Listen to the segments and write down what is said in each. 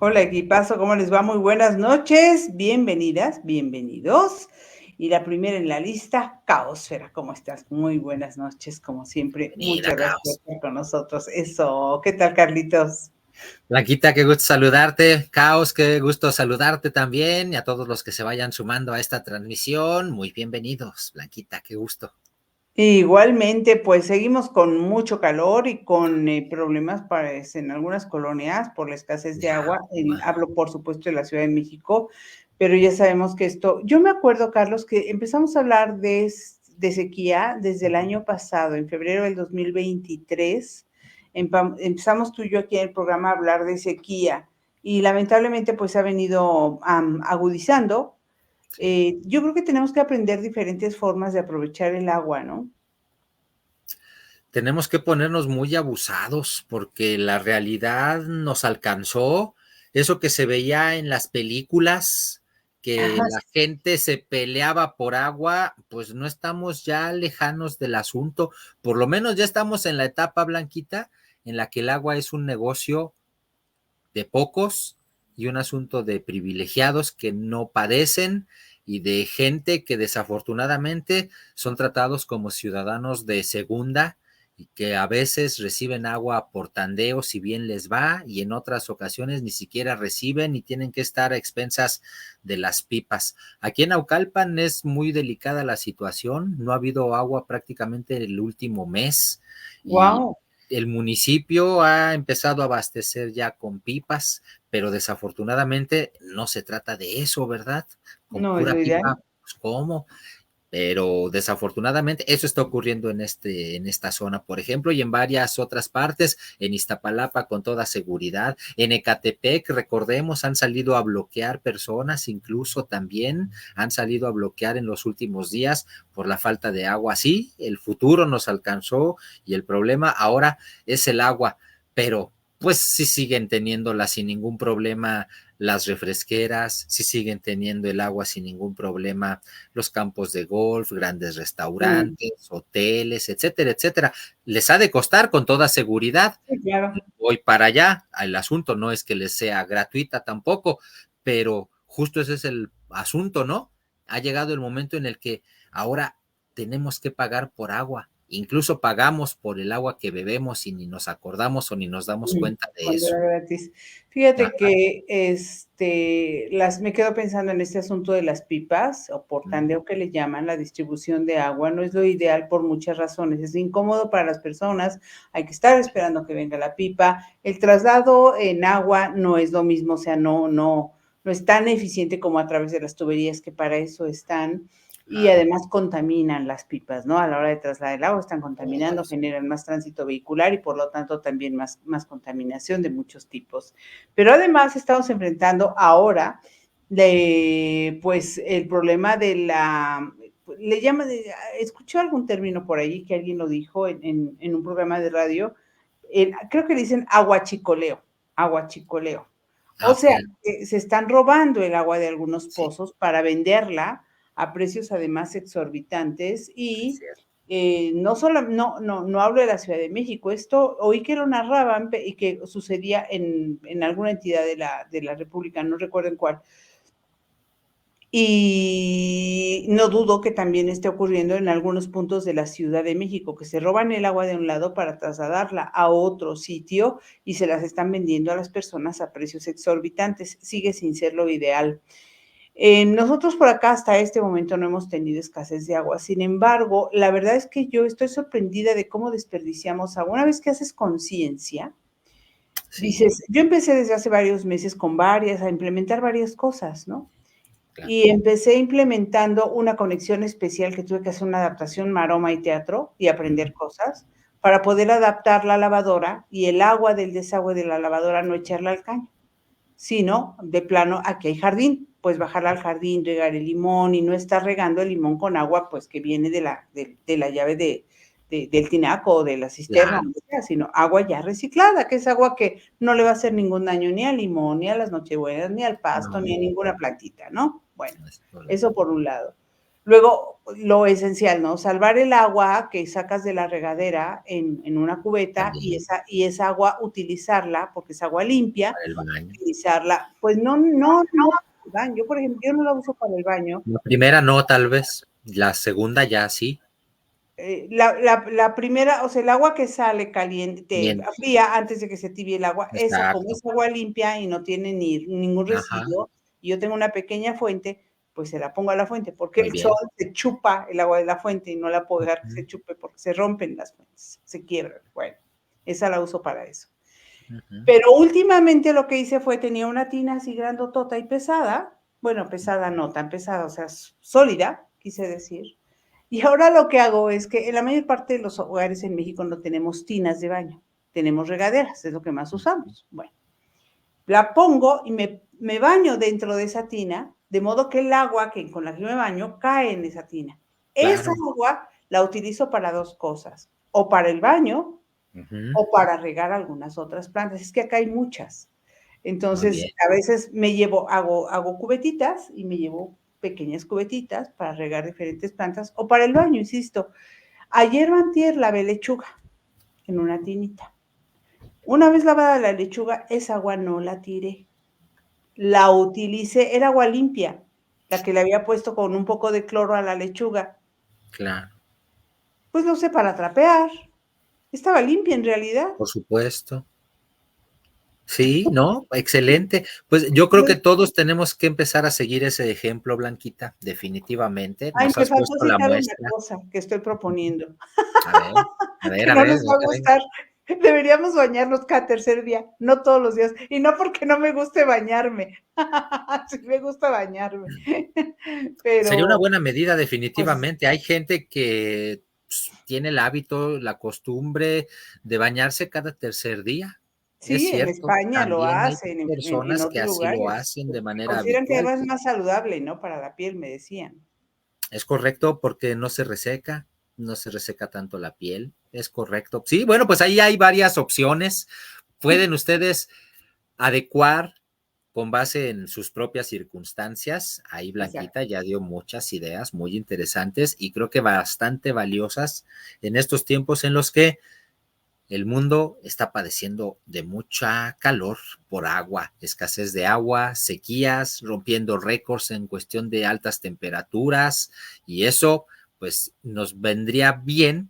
Hola, equipazo, ¿cómo les va? Muy buenas noches, bienvenidas, bienvenidos. Y la primera en la lista, Caosfera, ¿cómo estás? Muy buenas noches, como siempre. Bienvenida, Muchas gracias por Caos. estar con nosotros. Eso, ¿qué tal, Carlitos? Blanquita, qué gusto saludarte. Caos, qué gusto saludarte también. Y a todos los que se vayan sumando a esta transmisión, muy bienvenidos. Blanquita, qué gusto. Igualmente, pues seguimos con mucho calor y con problemas en algunas colonias por la escasez de Ya, agua. Hablo, por supuesto, de la Ciudad de México, pero ya sabemos que esto, yo me acuerdo, Carlos, que empezamos a hablar de sequía desde el año pasado, en febrero del 2023. Empezamos tú y yo aquí en el programa a hablar de sequía y lamentablemente pues se ha venido agudizando. sí. Yo creo que tenemos que aprender diferentes formas de aprovechar el agua, ¿no? Tenemos que ponernos muy abusados porque la realidad nos alcanzó. Eso que se veía en las películas, que Ajá. la gente se peleaba por agua, pues no estamos ya lejanos del asunto. Por lo menos ya estamos en la etapa, Blanquita, en la que el agua es un negocio de pocos y un asunto de privilegiados que no padecen y de gente que desafortunadamente son tratados como ciudadanos de segunda y que a veces reciben agua por tandeo si bien les va y en otras ocasiones ni siquiera reciben y tienen que estar a expensas de las pipas. Aquí en Naucalpan es muy delicada la situación, no ha habido agua prácticamente el último mes y Wow, el municipio ha empezado a abastecer ya con pipas, pero desafortunadamente no se trata de eso, ¿verdad? Con no es pura lo ideal. pipa, pues ¿cómo? Pero desafortunadamente eso está ocurriendo en esta zona, por ejemplo, y en varias otras partes, en Iztapalapa con toda seguridad, en Ecatepec, recordemos, han salido a bloquear personas, incluso también han salido a bloquear en los últimos días por la falta de agua. Sí, el futuro nos alcanzó y el problema ahora es el agua, pero pues sí siguen teniéndola sin ningún problema las refresqueras, sí siguen teniendo el agua sin ningún problema los campos de golf, grandes Mm, restaurantes, hoteles, etcétera, etcétera. Les ha de costar con toda seguridad. sí, claro. Voy para allá. El asunto no es que les sea gratuita tampoco, pero justo ese es el asunto, ¿no? Ha llegado el momento en el que ahora tenemos que pagar por agua. Incluso pagamos por el agua que bebemos y ni nos acordamos o ni nos damos cuenta de Cuando eso. era gratis. Fíjate Ah, que me quedo pensando en este asunto de las pipas, o por mm, tandeo que le llaman, la distribución de agua, no es lo ideal por muchas razones. Es incómodo para las personas, hay que estar esperando que venga la pipa. El traslado en agua no es lo mismo, o sea, no es tan eficiente como a través de las tuberías que para eso están. Y claro. además contaminan las pipas, ¿no? A la hora de trasladar el agua están Oh, contaminando, generan más tránsito vehicular y por lo tanto también más contaminación de muchos tipos. Pero además estamos enfrentando ahora pues el problema de le llaman, escuchó algún término por ahí que alguien lo dijo en un programa de radio, creo que le dicen aguachicoleo, aguachicoleo. O ok. sea, que se están robando el agua de algunos Sí, pozos para venderla a precios además exorbitantes y cierto. no hablo de la Ciudad de México, esto oí que lo narraban y que sucedía en alguna entidad de la República, no recuerdo en cuál, y no dudo que también esté ocurriendo en algunos puntos de la Ciudad de México, que se roban el agua de un lado para trasladarla a otro sitio y se las están vendiendo a las personas a precios exorbitantes. Sigue sin ser lo ideal. Nosotros por acá hasta este momento no hemos tenido escasez de agua. Sin embargo, la verdad es que yo estoy sorprendida de cómo desperdiciamos agua. Una vez que haces conciencia, Sí, dices, yo empecé desde hace varios meses a implementar varias cosas, ¿no? claro. Y empecé implementando una conexión especial que tuve que hacer una adaptación maroma y teatro y Ujú. aprender cosas para poder adaptar la lavadora y el agua del desagüe de la lavadora no echarla al caño, sino de plano, aquí hay jardín, pues bajar al jardín, regar el limón y no estar regando el limón con agua pues que viene de la llave del tinaco o de la cisterna, Claro. donde sea, sino agua ya reciclada, que es agua que no le va a hacer ningún daño ni al limón, ni a las nochebuenas, ni al pasto, No, ni a ninguna plantita, ¿no? Bueno, no es correcto. eso por un lado. Luego, lo esencial, ¿no? Salvar el agua que sacas de la regadera en una cubeta También y esa agua utilizarla, porque es agua limpia, para el baño. utilizarla, pues no para el baño. Yo, por ejemplo, yo no la uso para el baño. La primera no, tal vez. La segunda ya sí. La primera, o sea, el agua que sale caliente, Bien, fría, antes de que se tibie el agua, esa, como exacto. es agua limpia y no tiene ningún Ajá, residuo, y yo tengo una pequeña fuente, pues se la pongo a la fuente, porque muy el sol bien. se chupa el agua de la fuente y no la puedo dejar que Ujú, se chupe porque se rompen las fuentes, se quiebran. Bueno, esa la uso para eso. ujú. Pero últimamente lo que hice fue, tenía una tina así grandotota y pesada, bueno, pesada no tan pesada, o sea, sólida, quise decir. Y ahora lo que hago es que en la mayor parte de los hogares en México no tenemos tinas de baño, tenemos regaderas, es lo que más usamos. Bueno, la pongo y me baño dentro de esa tina, de modo que el agua con la que me baño cae en esa tina. Esa Claro. agua la utilizo para dos cosas, o para el baño Ujú, o para regar algunas otras plantas. Es que acá hay muchas. muy bien. Entonces, a veces me llevo, hago cubetitas y me llevo pequeñas cubetitas para regar diferentes plantas o para el baño, insisto. Ayer o antier lavé lechuga en una tinita. Una vez lavada la lechuga, esa agua no la tiré. La utilicé, era agua limpia, la que le había puesto con un poco de cloro a la lechuga. Claro, Pues lo usé para trapear. Estaba limpia en realidad. por supuesto. Sí, ¿no? Excelente. Pues yo creo que todos tenemos que empezar a seguir ese ejemplo, Blanquita, definitivamente. Ay, Nos me has faltó puesto la citar una muestra. cosa que estoy proponiendo, A ver, a ver, que a no ver, les va a venga, venga. gustar. Deberíamos bañarnos cada tercer día, no todos los días. Y no porque no me guste bañarme. Sí me gusta bañarme. Sería una Pero, buena medida, pues, definitivamente. Hay gente que tiene el hábito, la costumbre de bañarse cada tercer día. Es sí, en cierto, España lo también hay hacen, en personas que otros así lo lugares, hacen de porque manera consideran que habitual. además es más saludable, ¿no? Para la piel, me decían. Es correcto porque no se reseca, no se reseca tanto la piel. Es correcto. Sí, bueno, pues ahí hay varias opciones. Pueden ustedes adecuar con base en sus propias circunstancias. Ahí Exacto. Blanquita ya dio muchas ideas muy interesantes y creo que bastante valiosas en estos tiempos en los que el mundo está padeciendo de mucha calor por agua, escasez de agua, sequías, rompiendo récords en cuestión de altas temperaturas y eso pues nos vendría bien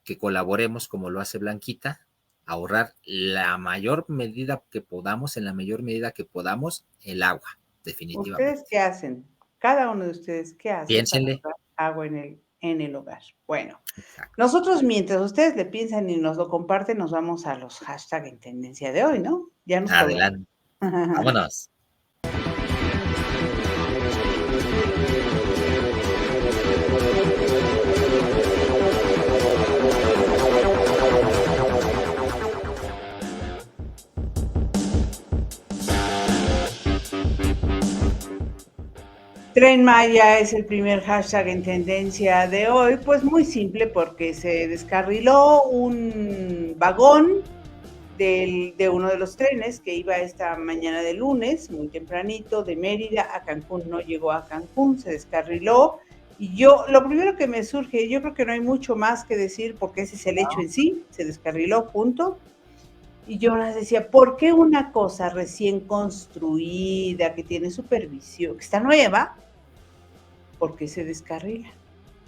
que colaboremos como lo hace Blanquita, ahorrar la mayor medida que podamos, en la mayor medida que podamos, el agua, ¿Ustedes definitivamente. qué hacen? Cada uno de ustedes, ¿qué hace para Piénsenle. ahorrar agua en el hogar? Bueno, Exacto. nosotros mientras ustedes le piensan y nos lo comparten, nos vamos a los hashtag en tendencia de hoy, ¿no? Ya nos colgamos. Adelante. Vámonos. Tren Maya es el primer hashtag en tendencia de hoy, pues muy simple porque se descarriló un vagón de uno de los trenes que iba esta mañana de lunes, muy tempranito, de Mérida a Cancún. No llegó a Cancún, se descarriló. Y lo primero que me surge, yo creo que no hay mucho más que decir porque ese es el hecho en sí, se descarriló, punto. Y yo les decía, ¿por qué una cosa recién construida, que tiene supervisión, que está nueva, por qué se descarrila?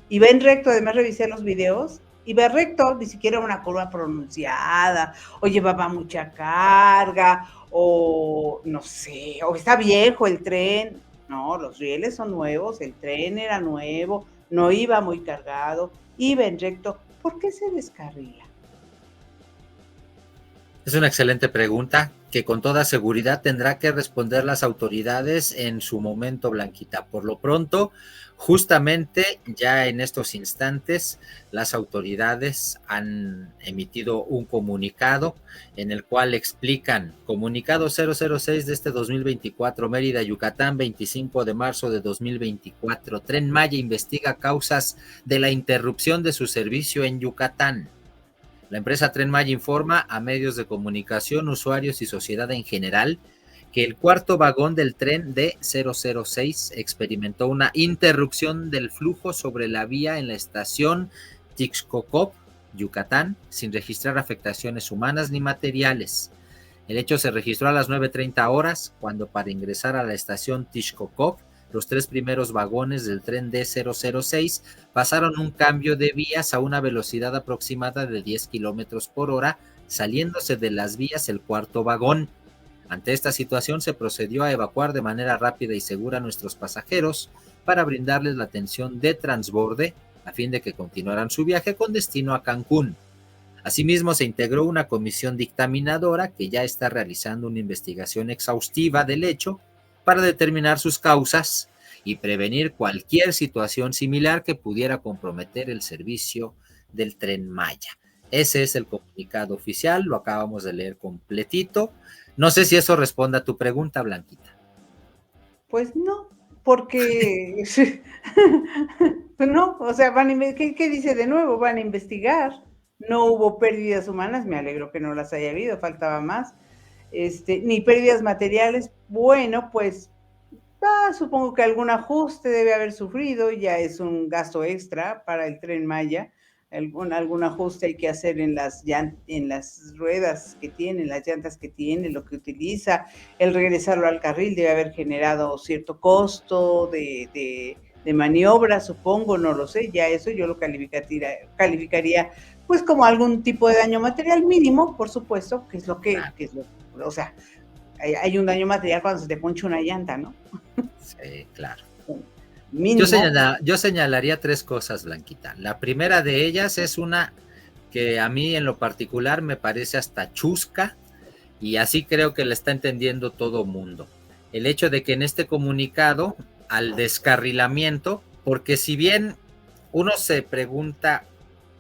Y va en recto, además revisé los videos, y va recto, ni siquiera una curva pronunciada, o llevaba mucha carga, o no sé, o está viejo el tren. No, los rieles son nuevos, el tren era nuevo, no iba muy cargado, iba en recto. ¿Por qué se descarrila? Es una excelente pregunta que con toda seguridad tendrá que responder las autoridades en su momento, Blanquita. Por lo pronto, justamente ya en estos instantes, las autoridades han emitido un comunicado en el cual explican, comunicado 006 de este 2024, Mérida, Yucatán, 25 de marzo de 2024, Tren Maya investiga causas de la interrupción de su servicio en Yucatán. La empresa Tren Maya informa a medios de comunicación, usuarios y sociedad en general que el cuarto vagón del tren D006 experimentó una interrupción del flujo sobre la vía en la estación Tixcocop, Yucatán, sin registrar afectaciones humanas ni materiales. El hecho se registró a las 9:30 horas, cuando para ingresar a la estación Tixcocop, los 3 primeros vagones del tren D006 pasaron un cambio de vías a una velocidad aproximada de 10 kilómetros por hora, saliéndose de las vías el cuarto vagón. Ante esta situación se procedió a evacuar de manera rápida y segura a nuestros pasajeros para brindarles la atención de transborde a fin de que continuaran su viaje con destino a Cancún. Asimismo, se integró una comisión dictaminadora que ya está realizando una investigación exhaustiva del hecho para determinar sus causas y prevenir cualquier situación similar que pudiera comprometer el servicio del Tren Maya. Ese es el comunicado oficial, lo acabamos de leer completito. No sé si eso responde a tu pregunta, Blanquita. Pues no, porque no, o sea, ¿qué dice de nuevo? Van a investigar. No hubo pérdidas humanas, me alegro que no las haya habido, faltaba más. Ni pérdidas materiales. Bueno, pues supongo que algún ajuste debe haber sufrido, ya es un gasto extra para el Tren Maya. Algún ajuste hay que hacer en las ruedas que tiene, las llantas que tiene, lo que utiliza. El regresarlo al carril debe haber generado cierto costo de maniobra, supongo, no lo sé. Ya eso yo lo calificaría pues como algún tipo de daño material mínimo, por supuesto, que es lo que o sea, hay un daño material cuando se te poncha una llanta, ¿no? Sí, claro. Mínimo. Yo señalaría 3 cosas, Blanquita. La primera de ellas es una que a mí en lo particular me parece hasta chusca, y así creo que la está entendiendo todo mundo. El hecho de que en este comunicado al descarrilamiento, porque si bien uno se pregunta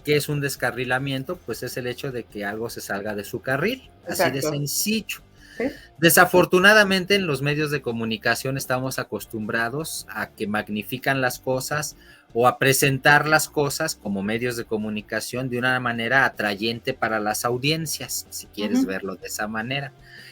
qué es un descarrilamiento, pues es el hecho de que algo se salga de su carril. Exacto. Así de sencillo. ¿Sí? Desafortunadamente en los medios de comunicación estamos acostumbrados a que magnifican las cosas o a presentar las cosas como medios de comunicación de una manera atrayente para las audiencias, si quieres verlo de esa manera.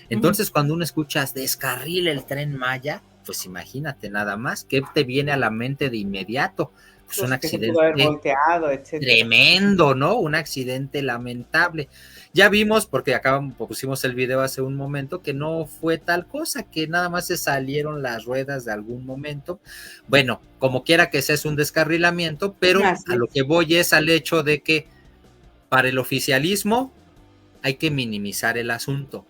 Entonces, cuando uno escucha descarrila el Tren Maya, pues imagínate nada más, ¿qué te viene a la mente de inmediato? Pues un accidente volteado, tremendo, ¿no? Un accidente lamentable. Ya vimos, porque pusimos el video hace un momento, que no fue tal cosa, que nada más se salieron las ruedas de algún momento. Bueno, como quiera que sea, es un descarrilamiento, pero a lo que voy es al hecho de que para el oficialismo hay que minimizar el asunto.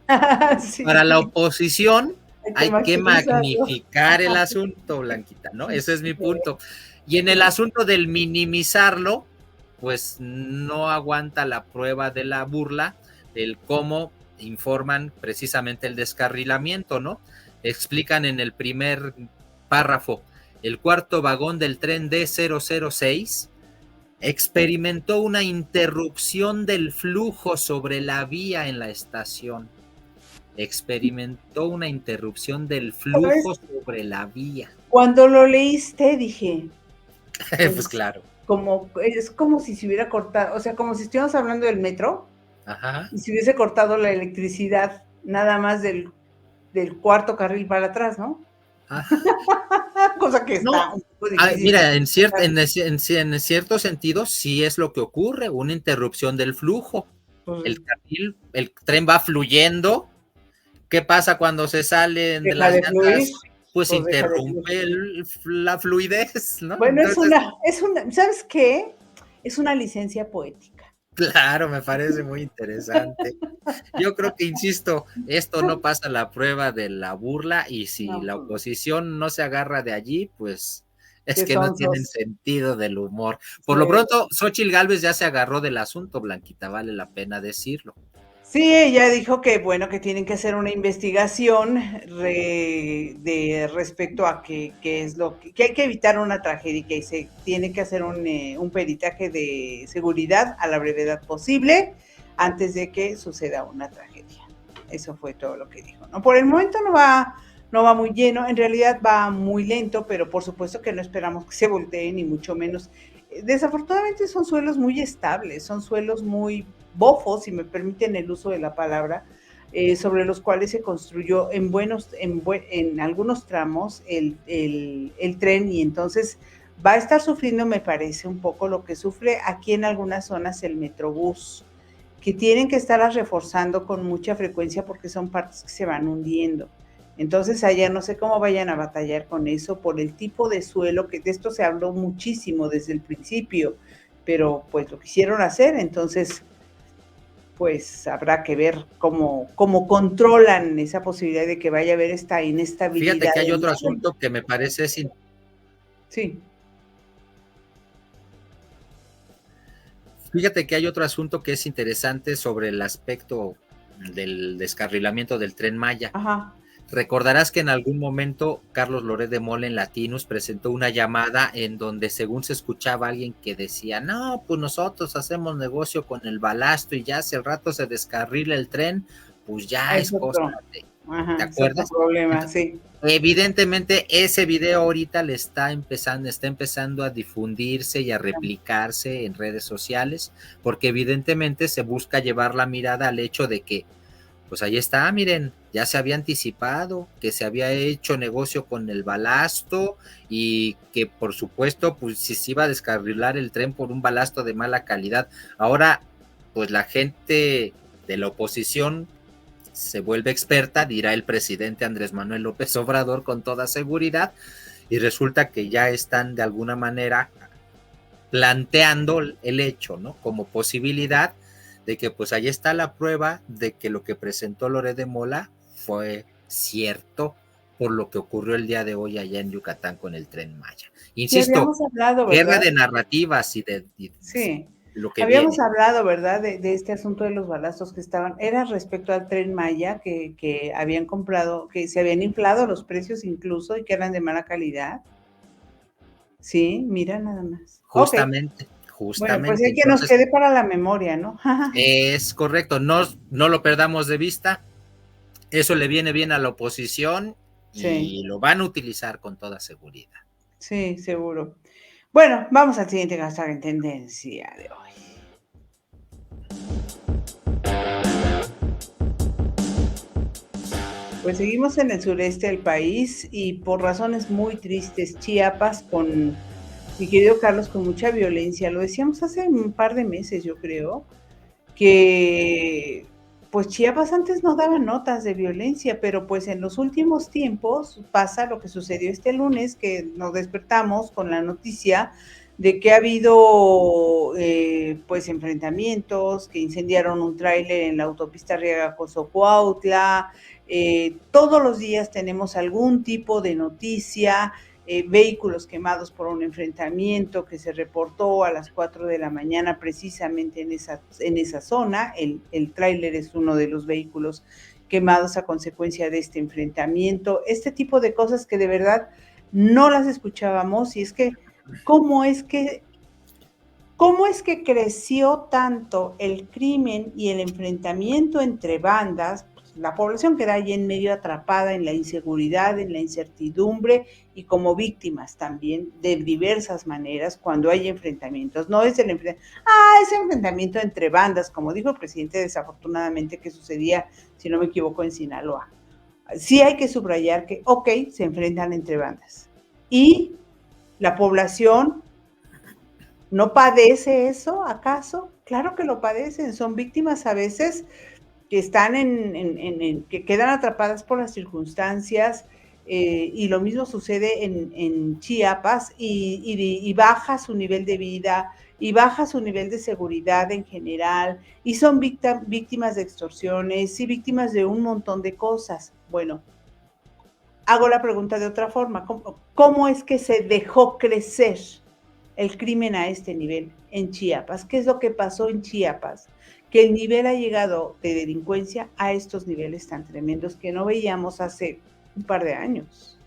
Sí. Para la oposición hay que magnificar el asunto, Blanquita, ¿no? Ese es mi punto. Y en el asunto del minimizarlo, pues no aguanta la prueba de la burla, el cómo informan precisamente el descarrilamiento, ¿no? Explican en el primer párrafo, el cuarto vagón del tren D006 experimentó una interrupción del flujo sobre la vía en la estación. Experimentó una interrupción del flujo sobre la vía. Cuando lo leíste dije... Pues claro. Es como si se hubiera cortado, o sea, como si estuviéramos hablando del metro. Ajá. Y se hubiese cortado la electricidad nada más del cuarto carril para atrás, ¿no? Cosa que está un poco difícil. Mira, en cierto sentido sí es lo que ocurre, una interrupción del flujo. El tren va fluyendo. ¿Qué pasa cuando se salen de las llantas? Pues interrumpe la fluidez, ¿no? Bueno, entonces, es una, ¿sabes qué? Es una licencia poética. Claro, me parece muy interesante. Yo creo que, insisto, esto no pasa la prueba de la burla, y si la oposición no se agarra de allí, pues es que no tienen sentido del humor. Por lo pronto, Xóchitl Gálvez ya se agarró del asunto, Blanquita, vale la pena decirlo. Sí, ella dijo que, bueno, que tienen que hacer una investigación respecto a que es lo que hay que evitar una tragedia y que se tiene que hacer un peritaje de seguridad a la brevedad posible antes de que suceda una tragedia. Eso fue todo lo que dijo, ¿no? Por el momento no va muy lleno, en realidad va muy lento, pero por supuesto que no esperamos que se voltee, ni mucho menos. Desafortunadamente son suelos muy estables, son suelos muy bofos, si me permiten el uso de la palabra. sobre los cuales se construyó en algunos tramos el tren, y entonces va a estar sufriendo, me parece, un poco lo que sufre aquí en algunas zonas el Metrobús, que tienen que estarlas reforzando con mucha frecuencia porque son partes que se van hundiendo. Entonces allá no sé cómo vayan a batallar con eso por el tipo de suelo, que de esto se habló muchísimo desde el principio, pero pues lo quisieron hacer. Entonces pues habrá que ver cómo controlan esa posibilidad de que vaya a haber esta Fíjate inestabilidad que hay en otro el suelo. asunto que me parece Sí, Fíjate que hay otro asunto que es interesante sobre el aspecto del descarrilamiento del Tren Maya. ajá, Recordarás que en algún momento Carlos Loret de Mola en Latinus presentó una llamada en donde según se escuchaba a alguien que decía, no, pues nosotros hacemos negocio con el balasto y ya si al rato se descarrila el tren, pues ya es es cosa otro, de... ¿Te ajá, es otro acuerdas? problema, Entonces, sí. evidentemente ese video ahorita le está empezando a difundirse y a replicarse en redes sociales, porque evidentemente se busca llevar la mirada al hecho de que pues ahí está, miren, ya se había anticipado que se había hecho negocio con el balasto y que por supuesto, pues si se iba a descarrilar el tren por un balasto de mala calidad. Ahora, pues la gente de la oposición se vuelve experta, dirá el presidente Andrés Manuel López Obrador con toda seguridad, y resulta que ya están de alguna manera planteando el hecho, ¿no? Como posibilidad de que pues ahí está la prueba de que lo que presentó Loret de Mola fue cierto por lo que ocurrió el día de hoy allá en Yucatán con el Tren Maya. Sí, Insisto, habíamos hablado, guerra ¿verdad? de narrativas y de Sí, lo que habíamos viene. hablado, ¿verdad? De este asunto de los balazos que estaban, era respecto al Tren Maya, que habían comprado, que se habían inflado los precios incluso y que eran de mala calidad. Sí, mira nada más. Ok, Justamente, bueno, pues justamente. hay que nos Entonces, quede para la memoria, ¿no? es correcto, no lo perdamos de vista. Eso le viene bien a la oposición Sí, y lo van a utilizar con toda seguridad. sí, seguro. Bueno, vamos al siguiente hashtag en tendencia de hoy. Pues seguimos en el sureste del país y por razones muy tristes, Chiapas con mi querido Carlos, con mucha violencia. Lo decíamos hace un par de meses, yo creo, que pues Chiapas antes no daba notas de violencia, pero pues en los últimos tiempos pasa lo que sucedió este lunes, que nos despertamos con la noticia de que ha habido pues enfrentamientos, que incendiaron un tráiler en la autopista Riega-Cozocuautla. Todos los días tenemos algún tipo de noticia, vehículos quemados por un enfrentamiento que se reportó a las 4 de la mañana precisamente en esa zona. El tráiler es uno de los vehículos quemados a consecuencia de este enfrentamiento. Este tipo de cosas que de verdad no las escuchábamos, y es que, ¿cómo es que ¿cómo es que creció tanto el crimen y el enfrentamiento entre bandas? Pues, la población queda ahí en medio atrapada en la inseguridad, en la incertidumbre y como víctimas también de diversas maneras cuando hay enfrentamientos. No es ese enfrentamiento entre bandas, como dijo el presidente desafortunadamente que sucedía, si no me equivoco, en Sinaloa. Sí hay que subrayar que, ok, se enfrentan entre bandas. Y la población ¿no padece eso acaso? Claro que lo padecen, son víctimas a veces que están que quedan atrapadas por las circunstancias, y lo mismo sucede en Chiapas, y baja su nivel de vida y baja su nivel de seguridad en general, y son víctimas de extorsiones y víctimas de un montón de cosas. Bueno, hago la pregunta de otra forma, ¿cómo es que se dejó crecer el crimen a este nivel en Chiapas? ¿Qué es lo que pasó en Chiapas? Que el nivel ha llegado de delincuencia a estos niveles tan tremendos que no veíamos hace un par de años.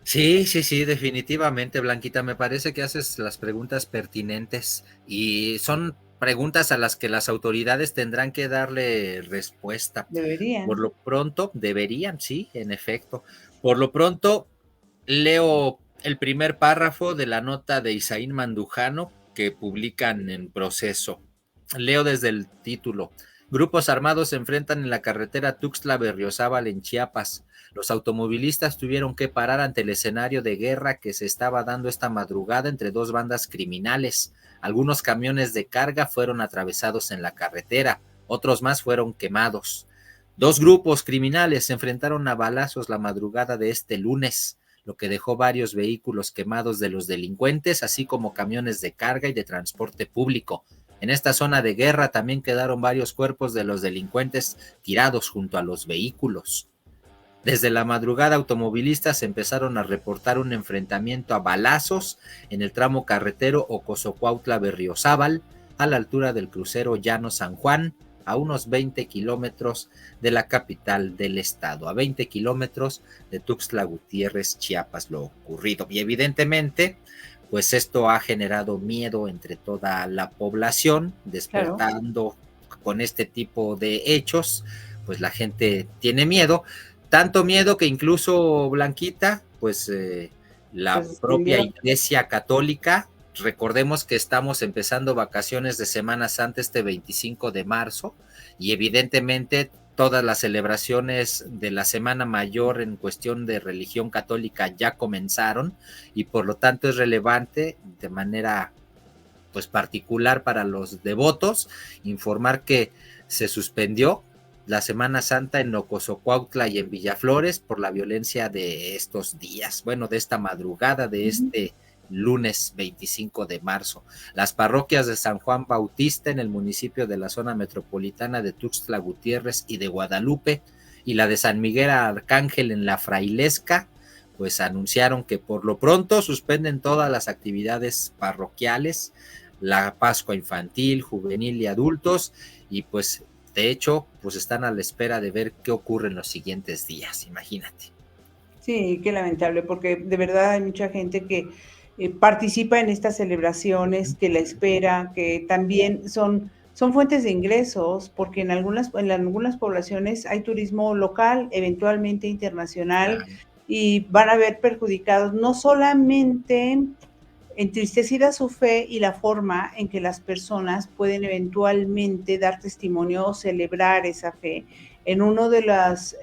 Sí, sí, sí, definitivamente, Blanquita, me parece que haces las preguntas pertinentes y son preguntas a las que las autoridades tendrán que darle respuesta. Por Deberían. lo pronto, deberían, sí, en efecto. Por lo pronto, leo el primer párrafo de la nota de Isaín Mandujano que publican en Proceso. Leo desde el título. Grupos armados se enfrentan en la carretera Tuxtla-Berriozábal en Chiapas. Los automovilistas tuvieron que parar ante el escenario de guerra que se estaba dando esta madrugada entre dos bandas criminales. Algunos camiones de carga fueron atravesados en la carretera, otros más fueron quemados. Dos grupos criminales se enfrentaron a balazos la madrugada de este lunes, lo que dejó varios vehículos quemados de los delincuentes, así como camiones de carga y de transporte público. En esta zona de guerra también quedaron varios cuerpos de los delincuentes tirados junto a los vehículos. Desde la madrugada, automovilistas empezaron a reportar un enfrentamiento a balazos en el tramo carretero Ocosocuautla-Berriozábal, a la altura del crucero Llano San Juan, a unos 20 kilómetros de la capital del estado, a 20 kilómetros de Tuxtla Gutiérrez, Chiapas, lo ocurrido. Y evidentemente, pues esto ha generado miedo entre toda la población, despertando con este tipo de hechos, pues la gente tiene miedo, tanto miedo que incluso, Blanquita, pues la propia Iglesia Católica, recordemos que estamos empezando vacaciones de Semana Santa este 25 de marzo y evidentemente todas las celebraciones de la Semana Mayor en cuestión de religión católica ya comenzaron y por lo tanto es relevante de manera pues particular para los devotos informar que se suspendió la Semana Santa en Ocosocuautla y en Villaflores por la violencia de estos días, bueno, de esta madrugada de este lunes 25 de marzo. Las parroquias de San Juan Bautista en el municipio de la zona metropolitana de Tuxtla Gutiérrez y de Guadalupe y la de San Miguel Arcángel en la Frailesca, pues anunciaron que por lo pronto suspenden todas las actividades parroquiales, la Pascua infantil, juvenil y adultos, y pues de hecho, pues están a la espera de ver qué ocurre en los siguientes días, imagínate. Sí, qué lamentable, porque de verdad hay mucha gente que participa en estas celebraciones, que la espera, que también son fuentes de ingresos, porque en algunas poblaciones hay turismo local, eventualmente internacional, y van a ver perjudicados no solamente entristecida su fe y la forma en que las personas pueden eventualmente dar testimonio o celebrar esa fe en una de las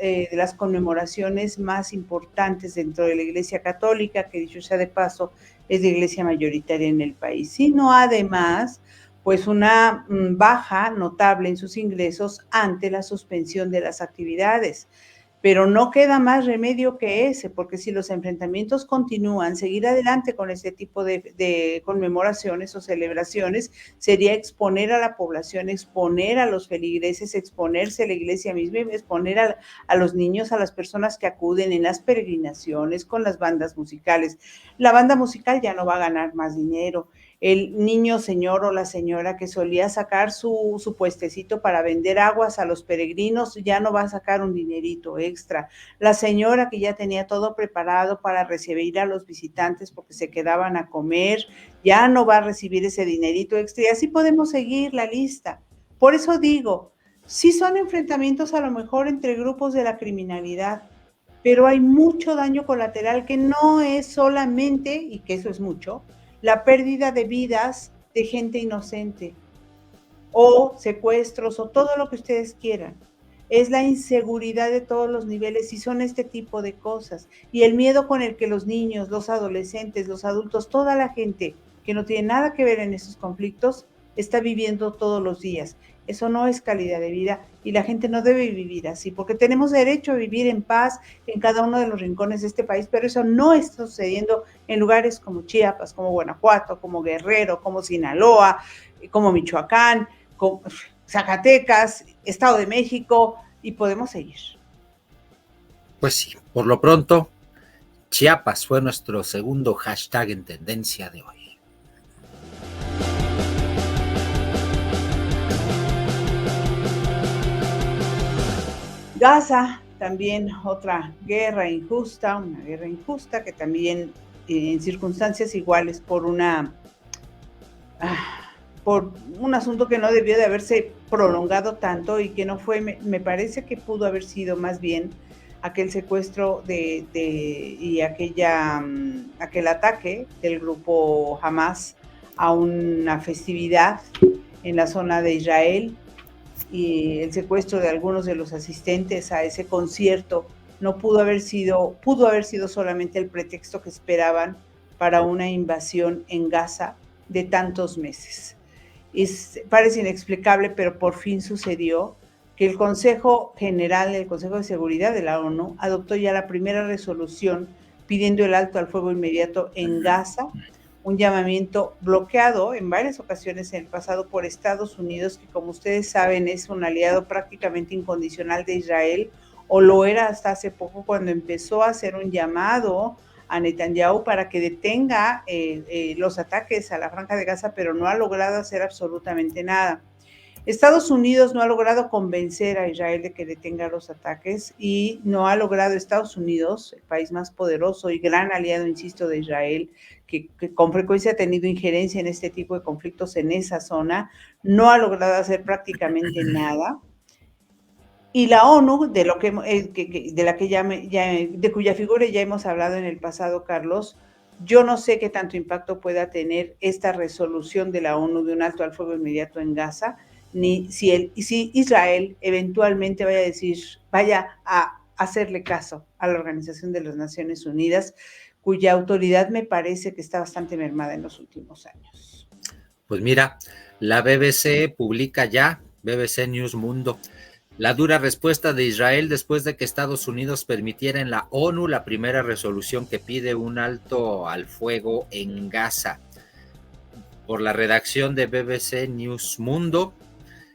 conmemoraciones más importantes dentro de la Iglesia Católica, que dicho sea de paso, es la iglesia mayoritaria en el país, sino además, pues una baja notable en sus ingresos ante la suspensión de las actividades. Pero no queda más remedio que ese, porque si los enfrentamientos continúan, seguir adelante con este tipo de conmemoraciones o celebraciones sería exponer a la población, exponer a los feligreses, exponerse a la iglesia misma, exponer a los niños, a las personas que acuden en las peregrinaciones con las bandas musicales. La banda musical ya no va a ganar más dinero. El niño señor o la señora que solía sacar su puestecito para vender aguas a los peregrinos ya no va a sacar un dinerito extra. La señora que ya tenía todo preparado para recibir a los visitantes porque se quedaban a comer, ya no va a recibir ese dinerito extra, y así podemos seguir la lista. Por eso digo, sí son enfrentamientos a lo mejor entre grupos de la criminalidad, pero hay mucho daño colateral que no es solamente, y que eso es mucho, la pérdida de vidas de gente inocente o secuestros o todo lo que ustedes quieran. Es la inseguridad de todos los niveles y son este tipo de cosas. Y el miedo con el que los niños, los adolescentes, los adultos, toda la gente que no tiene nada que ver en esos conflictos está viviendo todos los días. Eso no es calidad de vida y la gente no debe vivir así, porque tenemos derecho a vivir en paz en cada uno de los rincones de este país, pero eso no está sucediendo en lugares como Chiapas, como Guanajuato, como Guerrero, como Sinaloa, como Michoacán, como Zacatecas, Estado de México, y podemos seguir. Pues sí, por lo pronto, Chiapas fue nuestro segundo hashtag en tendencia de hoy. Gaza, también otra guerra injusta, una guerra injusta que también en circunstancias iguales por un asunto que no debió de haberse prolongado tanto y que no fue, me parece que pudo haber sido más bien aquel secuestro y aquel ataque del grupo Hamas a una festividad en la zona de Israel, y el secuestro de algunos de los asistentes a ese concierto pudo haber sido solamente el pretexto que esperaban para una invasión en Gaza de tantos meses. Parece inexplicable, pero por fin sucedió que el Consejo General, el Consejo de Seguridad de la ONU, adoptó ya la primera resolución pidiendo el alto al fuego inmediato en Gaza, un llamamiento bloqueado en varias ocasiones en el pasado por Estados Unidos, que como ustedes saben es un aliado prácticamente incondicional de Israel, o lo era hasta hace poco cuando empezó a hacer un llamado a Netanyahu para que detenga los ataques a la Franja de Gaza, pero no ha logrado hacer absolutamente nada. Estados Unidos no ha logrado convencer a Israel de que detenga los ataques, y no ha logrado Estados Unidos, el país más poderoso y gran aliado, insisto, de Israel, que con frecuencia ha tenido injerencia en este tipo de conflictos en esa zona, no ha logrado hacer prácticamente nada. Y la ONU, de cuya figura ya hemos hablado en el pasado, Carlos, yo no sé qué tanto impacto pueda tener esta resolución de la ONU de un alto al fuego inmediato en Gaza, ni si Israel eventualmente vaya a hacerle caso a la Organización de las Naciones Unidas, cuya autoridad me parece que está bastante mermada en los últimos años. Pues mira, la BBC publica ya, BBC News Mundo, la dura respuesta de Israel después de que Estados Unidos permitiera en la ONU la primera resolución que pide un alto al fuego en Gaza. Por la redacción de BBC News Mundo,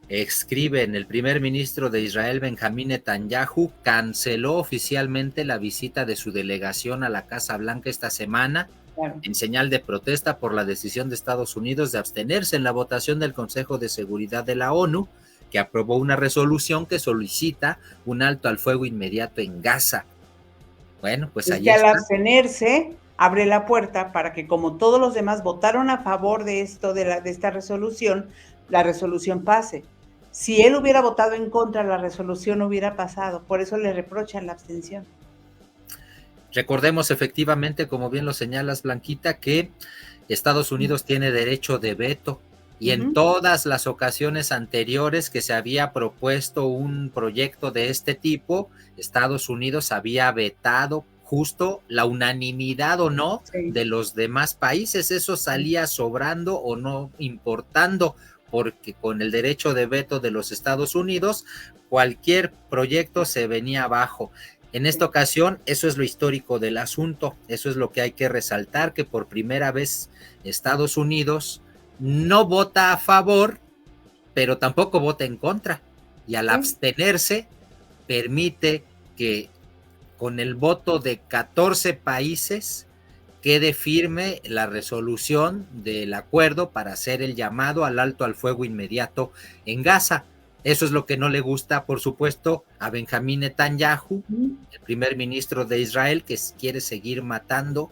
escriben: el primer ministro de Israel, Benjamín Netanyahu, canceló oficialmente la visita de su delegación a la Casa Blanca esta semana, en señal de protesta por la decisión de Estados Unidos de abstenerse en la votación del Consejo de Seguridad de la ONU, que aprobó una resolución que solicita un alto al fuego inmediato en Gaza. Bueno, pues allí está. Al abstenerse, abre la puerta para que, como todos los demás votaron a favor de esto, de esta resolución, la resolución pase. Si él hubiera votado en contra, la resolución no hubiera pasado. Por eso le reprochan la abstención. Recordemos efectivamente, como bien lo señalas, Blanquita, que Estados Unidos tiene derecho de veto, y en todas las ocasiones anteriores que se había propuesto un proyecto de este tipo, Estados Unidos había vetado justo la unanimidad o no de los demás países. Eso salía sobrando o no importando, porque con el derecho de veto de los Estados Unidos, cualquier proyecto se venía abajo. En esta ocasión, eso es lo histórico del asunto, eso es lo que hay que resaltar, que por primera vez Estados Unidos no vota a favor, pero tampoco vota en contra, y al abstenerse permite que con el voto de 14 países quede firme la resolución del acuerdo para hacer el llamado al alto al fuego inmediato en Gaza. Eso es lo que no le gusta, por supuesto, a Benjamín Netanyahu, el primer ministro de Israel, que quiere seguir matando,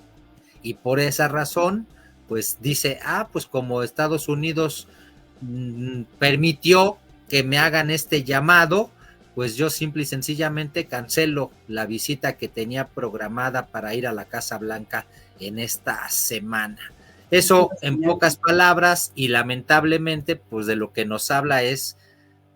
y por esa razón pues dice, pues como Estados Unidos permitió que me hagan este llamado, pues yo simple y sencillamente cancelo la visita que tenía programada para ir a la Casa Blanca en esta semana. Eso en pocas palabras, y lamentablemente pues de lo que nos habla es,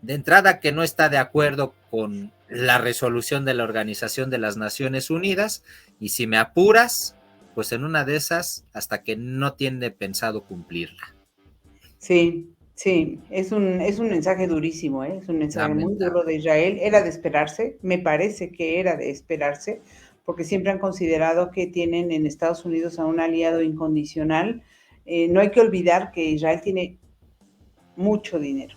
de entrada, que no está de acuerdo con la resolución de la Organización de las Naciones Unidas, y si me apuras, pues en una de esas, hasta que no tiene pensado cumplirla. Sí, es un mensaje durísimo, es un mensaje muy duro de Israel. Era de esperarse, me parece que era de esperarse, porque siempre han considerado que tienen en Estados Unidos a un aliado incondicional. No hay que olvidar que Israel tiene mucho dinero,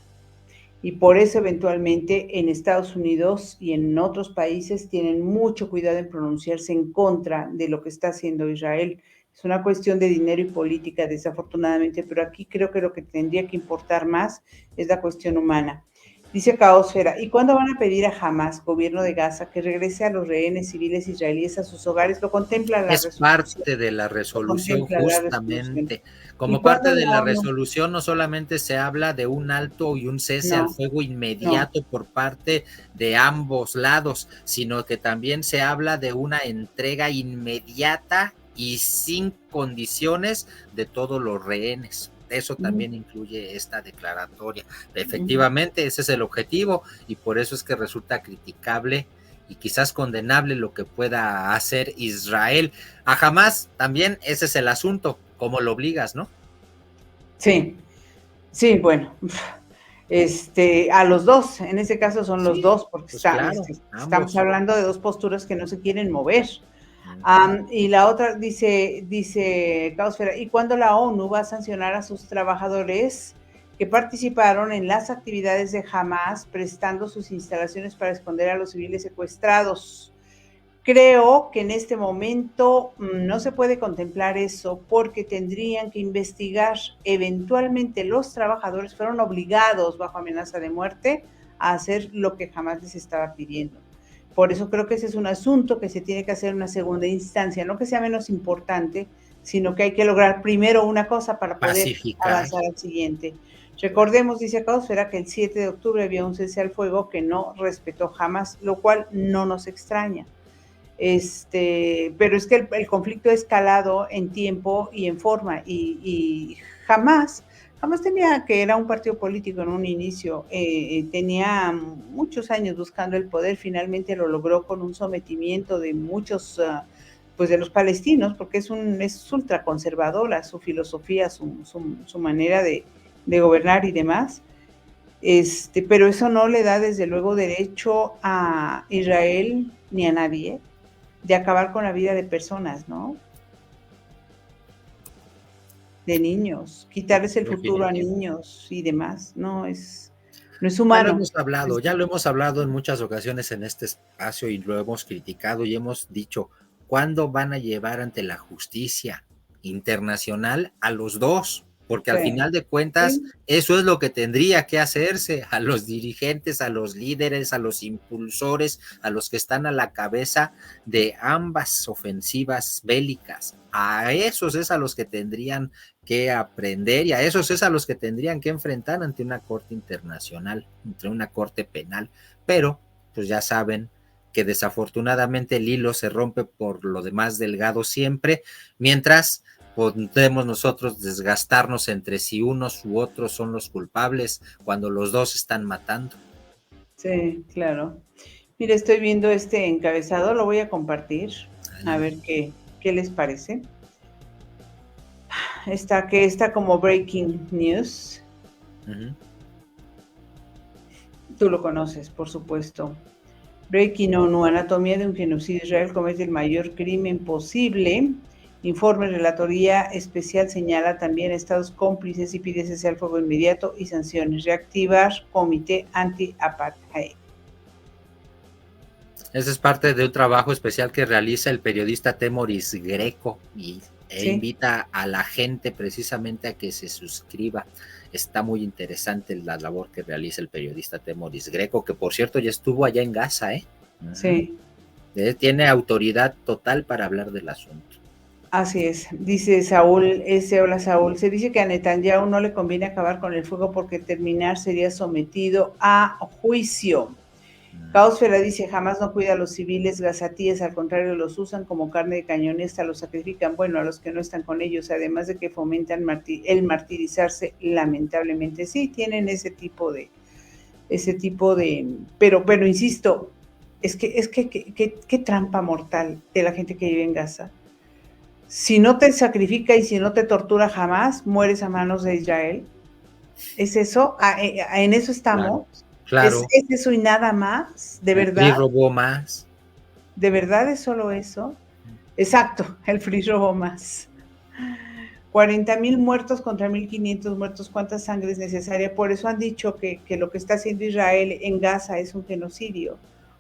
y por eso eventualmente en Estados Unidos y en otros países tienen mucho cuidado en pronunciarse en contra de lo que está haciendo Israel. Es una cuestión de dinero y política, desafortunadamente, pero aquí creo que lo que tendría que importar más es la cuestión humana. Dice Caosfera, ¿y cuándo van a pedir a Hamas, gobierno de Gaza, que regrese a los rehenes civiles israelíes a sus hogares? Lo contempla la resolución. Es parte de la resolución, justamente. Como parte de la resolución, no solamente se habla de un alto y un cese al fuego inmediato por parte de ambos lados, sino que también se habla de una entrega inmediata y sin condiciones de todos los rehenes. Eso también incluye esta declaratoria. Uh-huh. Efectivamente, ese es el objetivo y por eso es que resulta criticable y quizás condenable lo que pueda hacer Israel. A Hamás también ese es el asunto, cómo lo obligas, ¿no? Sí, sí, bueno, a los dos, en ese caso son los dos, porque pues claro, estamos hablando de dos posturas que no se quieren mover. Y la otra dice Caosfera, ¿y cuándo la ONU va a sancionar a sus trabajadores que participaron en las actividades de Hamás prestando sus instalaciones para esconder a los civiles secuestrados? Creo que en este momento no se puede contemplar eso porque tendrían que investigar. Eventualmente los trabajadores fueron obligados bajo amenaza de muerte a hacer lo que jamás les estaba pidiendo. Por eso creo que ese es un asunto que se tiene que hacer en una segunda instancia, no que sea menos importante, sino que hay que lograr primero una cosa para poder avanzar al siguiente. Recordemos, dice Caosfera, que el 7 de octubre había un cese al fuego que no respetó jamás, lo cual no nos extraña. Pero es que el conflicto ha escalado en tiempo y en forma y jamás tenía, que era un partido político en un inicio, tenía muchos años buscando el poder, finalmente lo logró con un sometimiento de muchos, pues de los palestinos, porque es ultraconservadora su filosofía, su manera de gobernar y demás. Pero eso no le da desde luego derecho a Israel ni a nadie de acabar con la vida de personas, ¿no? De niños, quitarles el futuro a niños y demás, no es humano. Ya lo hemos hablado en muchas ocasiones en este espacio y lo hemos criticado y hemos dicho, ¿cuándo van a llevar ante la justicia internacional a los dos? Porque al final de cuentas, eso es lo que tendría que hacerse, a los dirigentes, a los líderes, a los impulsores, a los que están a la cabeza de ambas ofensivas bélicas. A esos es a los que tendrían que aprender y a esos es a los que tendrían que enfrentar ante una corte internacional, ante una corte penal. Pero, pues ya saben que desafortunadamente el hilo se rompe por lo demás delgado siempre, mientras podemos nosotros desgastarnos entre si unos u otros son los culpables cuando los dos están matando. Sí, claro. Mira, estoy viendo este encabezado, lo voy a compartir, a ver qué les parece. Está como breaking news. Tú lo conoces, por supuesto. Breaking ONU, anatomía de un genocidio. Israel comete el mayor crimen posible. Informe relatoría especial señala también estados cómplices y pide cese al fuego inmediato y sanciones. Reactivar comité anti-apartheid. Ese es parte de un trabajo especial que realiza el periodista Temoris Greco e invita a la gente precisamente a que se suscriba. Está muy interesante la labor que realiza el periodista Temoris Greco, que por cierto ya estuvo allá en Gaza, ¿eh? Sí. Tiene autoridad total para hablar del asunto. Así es, dice Saúl, hola Saúl, se dice que a Netanyahu no le conviene acabar con el fuego porque terminar sería sometido a juicio. Caosfera dice, jamás no cuida a los civiles gazatíes, al contrario los usan como carne de cañón y hasta los sacrifican, bueno, a los que no están con ellos, además de que fomentan el martirizarse, lamentablemente. Sí, tienen ese tipo de, pero insisto, es que qué trampa mortal de la gente que vive en Gaza. Si no te sacrifica y si no te tortura jamás, mueres a manos de Israel. ¿Es eso? ¿En eso estamos? Claro. ¿Es eso y nada más? ¿De verdad? El PRI robó más. ¿De verdad es solo eso? Exacto, el PRI robó más. 40,000 muertos contra 1,500 muertos. ¿Cuánta sangre es necesaria? Por eso han dicho que lo que está haciendo Israel en Gaza es un genocidio.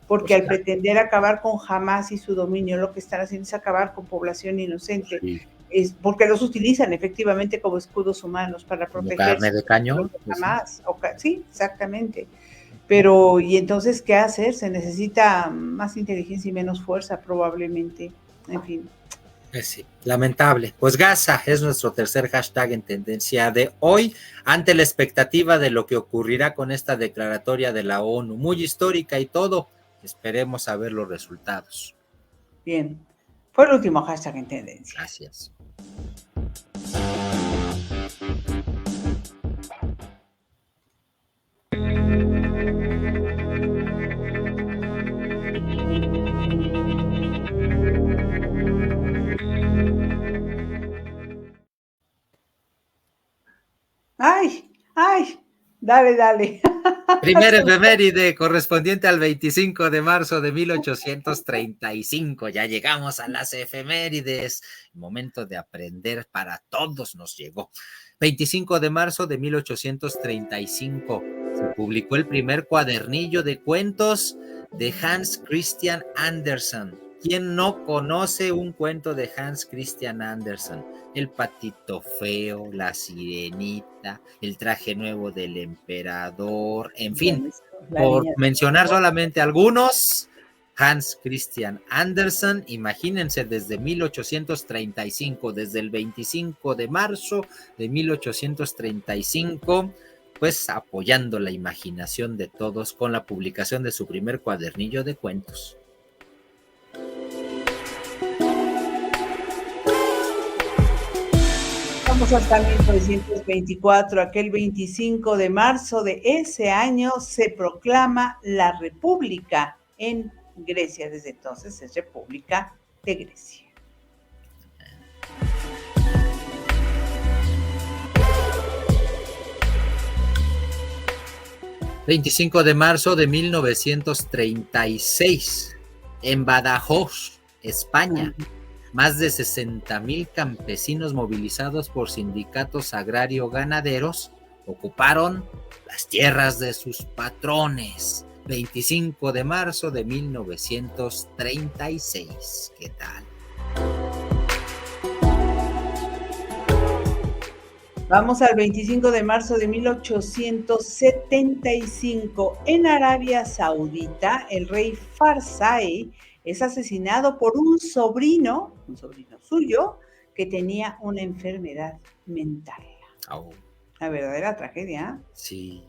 Porque al pretender acabar con Hamás y su dominio, lo que están haciendo es acabar con población inocente. Sí. Es porque los utilizan efectivamente como escudos humanos para proteger. Carne de cañón. Hamás. Sí, exactamente. Pero, ¿y entonces qué hacer? Se necesita más inteligencia y menos fuerza, probablemente. En fin. Sí, lamentable. Pues Gaza es nuestro tercer hashtag en tendencia de hoy, ante la expectativa de lo que ocurrirá con esta declaratoria de la ONU, muy histórica y todo. Esperemos a ver los resultados. Bien, fue el último hashtag en tendencia. Gracias. Dale, dale. Primera efeméride correspondiente al 25 de marzo de 1835. Ya llegamos a las efemérides. Momento de aprender para todos nos llegó. 25 de marzo de 1835 se publicó el primer cuadernillo de cuentos de Hans Christian Andersen. ¿Quién no conoce un cuento de Hans Christian Andersen? El patito feo, la sirenita, el traje nuevo del emperador, en fin, por mencionar solamente algunos. Hans Christian Andersen, imagínense, desde 1835, desde el 25 de marzo de 1835, pues apoyando la imaginación de todos con la publicación de su primer cuadernillo de cuentos. Vamos hasta 1924, aquel 25 de marzo de ese año se proclama la República en Grecia. Desde entonces es República de Grecia. ...25 de marzo de 1936... en Badajoz, España... más de 60,000 campesinos movilizados por sindicatos agrario-ganaderos ocuparon las tierras de sus patrones. 25 de marzo de 1936. ¿Qué tal? Vamos al 25 de marzo de 1875. En Arabia Saudita, el rey Farsad es asesinado por un sobrino suyo, que tenía una enfermedad mental. Oh. Una verdadera tragedia. Sí.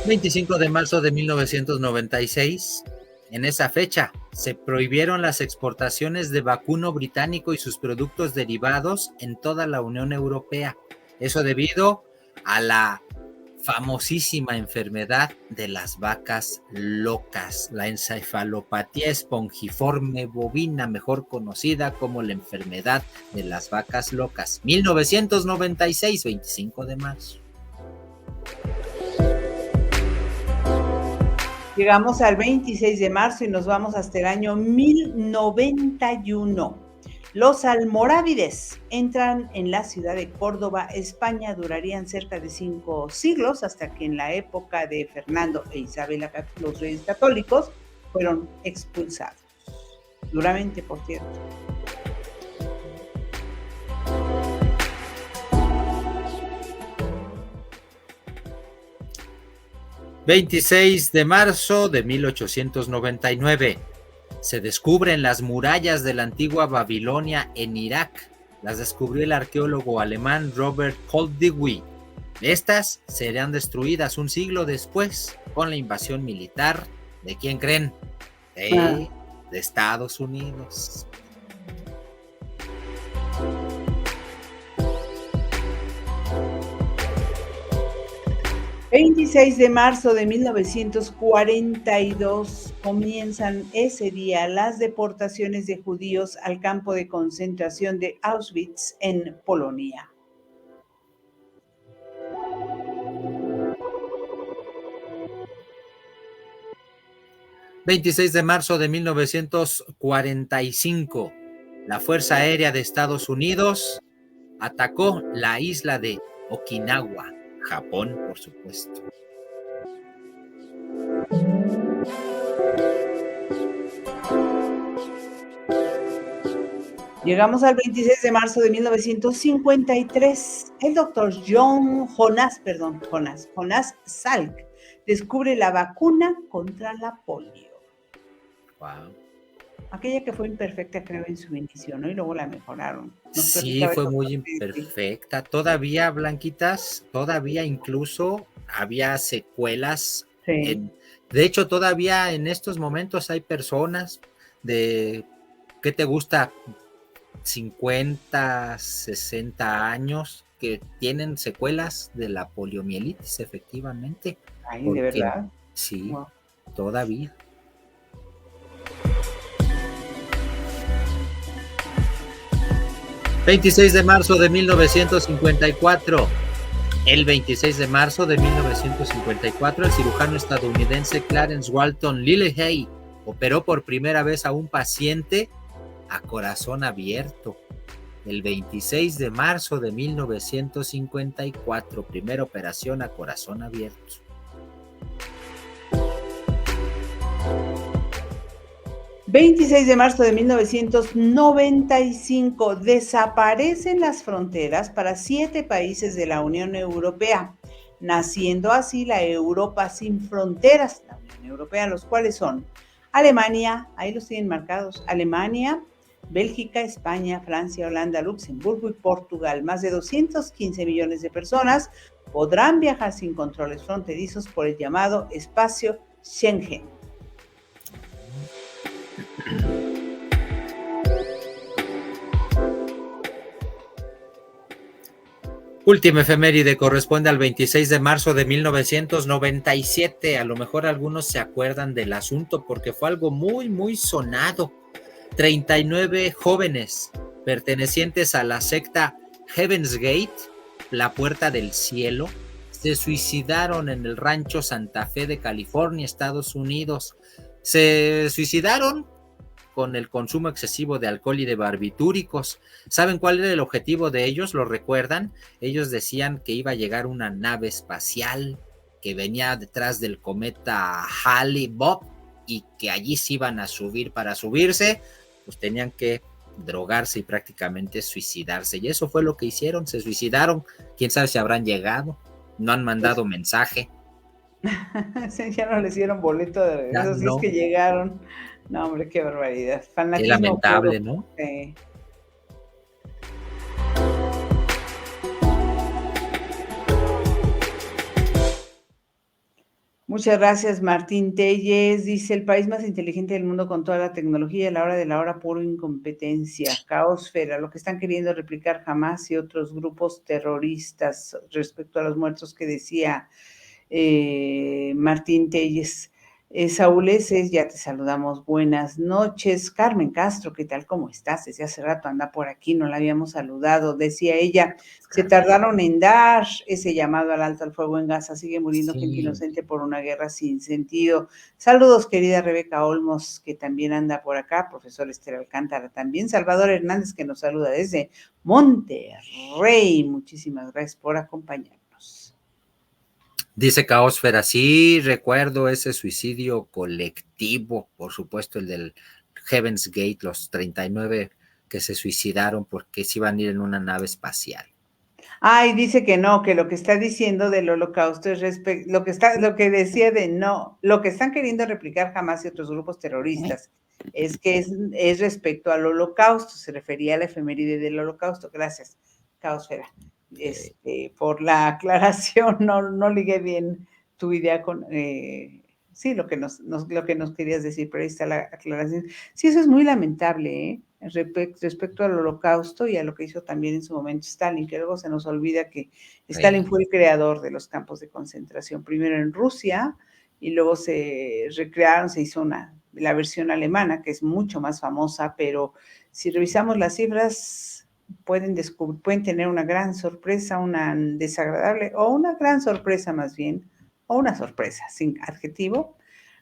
...25 de marzo de 1996... en esa fecha se prohibieron las exportaciones de vacuno británico y sus productos derivados en toda la Unión Europea. Eso debido a la famosísima enfermedad de las vacas locas, la encefalopatía espongiforme bovina, mejor conocida como la enfermedad de las vacas locas. 1996, 25 de marzo. Llegamos al 26 de marzo y nos vamos hasta el año 1091. Los almorávides entran en la ciudad de Córdoba, España. Durarían cerca de 5 siglos hasta que en la época de Fernando e Isabel, los reyes católicos, fueron expulsados. Duramente, por cierto. ...26 de marzo de 1899... se descubren las murallas de la antigua Babilonia en Irak. Las descubrió el arqueólogo alemán Robert Koldewey. Estas serán destruidas un siglo después con la invasión militar. ¿De quién creen? De Estados Unidos. El 26 de marzo de 1942 comienzan ese día las deportaciones de judíos al campo de concentración de Auschwitz en Polonia. ...26 de marzo de 1945... la Fuerza Aérea de Estados Unidos atacó la isla de Okinawa, Japón, por supuesto. Llegamos al 26 de marzo de 1953. El doctor Jonas Salk descubre la vacuna contra la polio. Wow. Aquella que fue imperfecta, creo, en su inicio, ¿no? Y luego la mejoraron. Sí, fue muy imperfecta. Todavía, Blanquitas, todavía incluso había secuelas. Sí. De hecho, todavía en estos momentos hay personas de, ¿qué te gusta? 50, 60 años que tienen secuelas de la poliomielitis, efectivamente. Ay, ¿de verdad? Sí, wow. Todavía. 26 de marzo de 1954. El 26 de marzo de 1954, el cirujano estadounidense Clarence Walton Lillehei operó por primera vez a un paciente a corazón abierto. El 26 de marzo de 1954, primera operación a corazón abierto. ...26 de marzo de 1995... desaparecen las fronteras para 7 países de la Unión Europea, naciendo así la Europa sin fronteras, la Unión Europea, los cuales son Alemania, ahí los tienen marcados, Alemania, Bélgica, España, Francia, Holanda, Luxemburgo y Portugal. Más de 215 millones de personas podrán viajar sin controles fronterizos por el llamado espacio Schengen. Última efeméride corresponde al 26 de marzo de 1997. A lo mejor algunos se acuerdan del asunto porque fue algo muy, muy sonado. 39 jóvenes pertenecientes a la secta Heaven's Gate, la Puerta del Cielo, se suicidaron en el rancho Santa Fe de California, Estados Unidos. Se suicidaron con el consumo excesivo de alcohol y de barbitúricos. ¿Saben cuál era el objetivo de ellos? ¿Lo recuerdan? Ellos decían que iba a llegar una nave espacial que venía detrás del cometa Hale-Bopp y que allí se iban a subir. Para subirse, pues tenían que drogarse y prácticamente suicidarse. Y eso fue lo que hicieron, se suicidaron. ¿Quién sabe si habrán llegado? No han mandado mensaje. Sí, ya no les dieron boleto de regreso, si es que llegaron. No, hombre, qué barbaridad. Fanatismo qué lamentable, puro. ¿no? Muchas gracias, Martín Telles. Dice, el país más inteligente del mundo con toda la tecnología y a la hora de la hora puro incompetencia. Caosfera, lo que están queriendo replicar Hamas y otros grupos terroristas respecto a los muertos que decía Martín Telles. Saúl S., ya te saludamos, buenas noches. Carmen Castro, ¿qué tal? ¿Cómo estás? Desde hace rato anda por aquí, no la habíamos saludado. Decía ella, se tardaron en dar ese llamado al alto al fuego en Gaza, sigue muriendo gente inocente por una guerra sin sentido. Saludos, querida Rebeca Olmos, que también anda por acá, profesor Esther Alcántara también, Salvador Hernández, que nos saluda desde Monterrey. Muchísimas gracias por acompañarnos. Dice Caosfera, sí, recuerdo ese suicidio colectivo, por supuesto, el del Heaven's Gate, los 39 que se suicidaron porque se iban a ir en una nave espacial. Ay, dice que no, que lo que está diciendo del holocausto es lo que decía de no, lo que están queriendo replicar Hamas y otros grupos terroristas es que es respecto al holocausto, se refería a la efeméride del holocausto. Gracias, Caosfera. Por la aclaración, no ligué bien tu idea con sí, lo que nos querías decir, pero ahí está la aclaración. Sí, eso es muy lamentable, respecto al holocausto y a lo que hizo también en su momento Stalin, que luego se nos olvida que Stalin fue el creador de los campos de concentración, primero en Rusia, y luego se recrearon, se hizo la versión alemana, que es mucho más famosa, pero si revisamos las cifras, pueden tener una gran sorpresa, una desagradable, o una gran sorpresa más bien, o una sorpresa, sin adjetivo,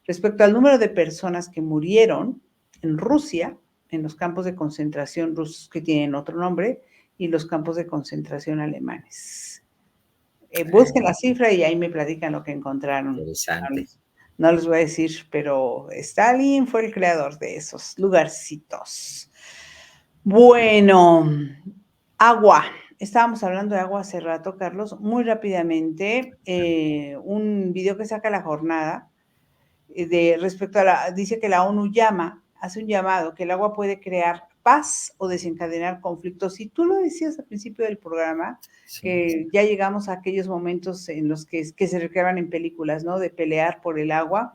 respecto al número de personas que murieron en Rusia, en los campos de concentración rusos que tienen otro nombre, y los campos de concentración alemanes. Busquen la cifra y ahí me platican lo que encontraron. Interesante. No les voy a decir, pero Stalin fue el creador de esos lugarcitos. Bueno, agua. Estábamos hablando de agua hace rato, Carlos. Muy rápidamente, un video que saca La Jornada respecto a dice que la ONU hace un llamado, que el agua puede crear paz o desencadenar conflictos. Y tú lo decías al principio del programa, que ya llegamos a aquellos momentos en los que se recreaban en películas, ¿no? De pelear por el agua.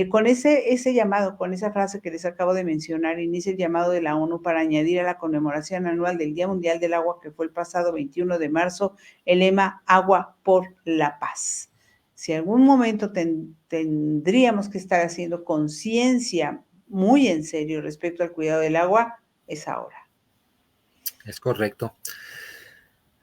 Con ese llamado, con esa frase que les acabo de mencionar, inicia el llamado de la ONU para añadir a la conmemoración anual del Día Mundial del Agua, que fue el pasado 21 de marzo, el lema Agua por la Paz. Si algún momento tendríamos que estar haciendo conciencia muy en serio respecto al cuidado del agua, es ahora. Es correcto.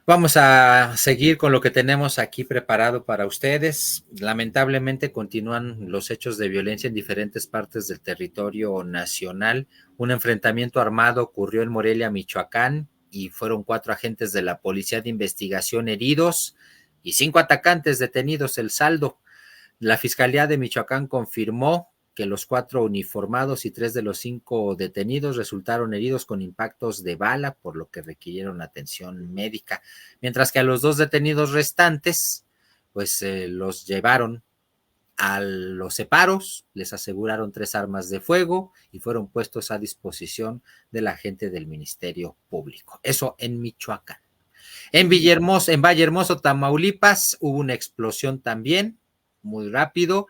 Vamos a seguir con lo que tenemos aquí preparado para ustedes. Lamentablemente continúan los hechos de violencia en diferentes partes del territorio nacional. Un enfrentamiento armado ocurrió en Morelia, Michoacán, y fueron 4 agentes de la Policía de Investigación heridos y 5 atacantes detenidos. El saldo. La Fiscalía de Michoacán confirmó que los 4 uniformados y 3 de los 5 detenidos resultaron heridos con impactos de bala, por lo que requirieron atención médica, mientras que a los 2 detenidos restantes, pues los llevaron a los separos, les aseguraron 3 armas de fuego y fueron puestos a disposición de la gente del Ministerio Público. Eso en Michoacán. En Villahermosa, en Vallehermoso, Tamaulipas, hubo una explosión también, muy rápido.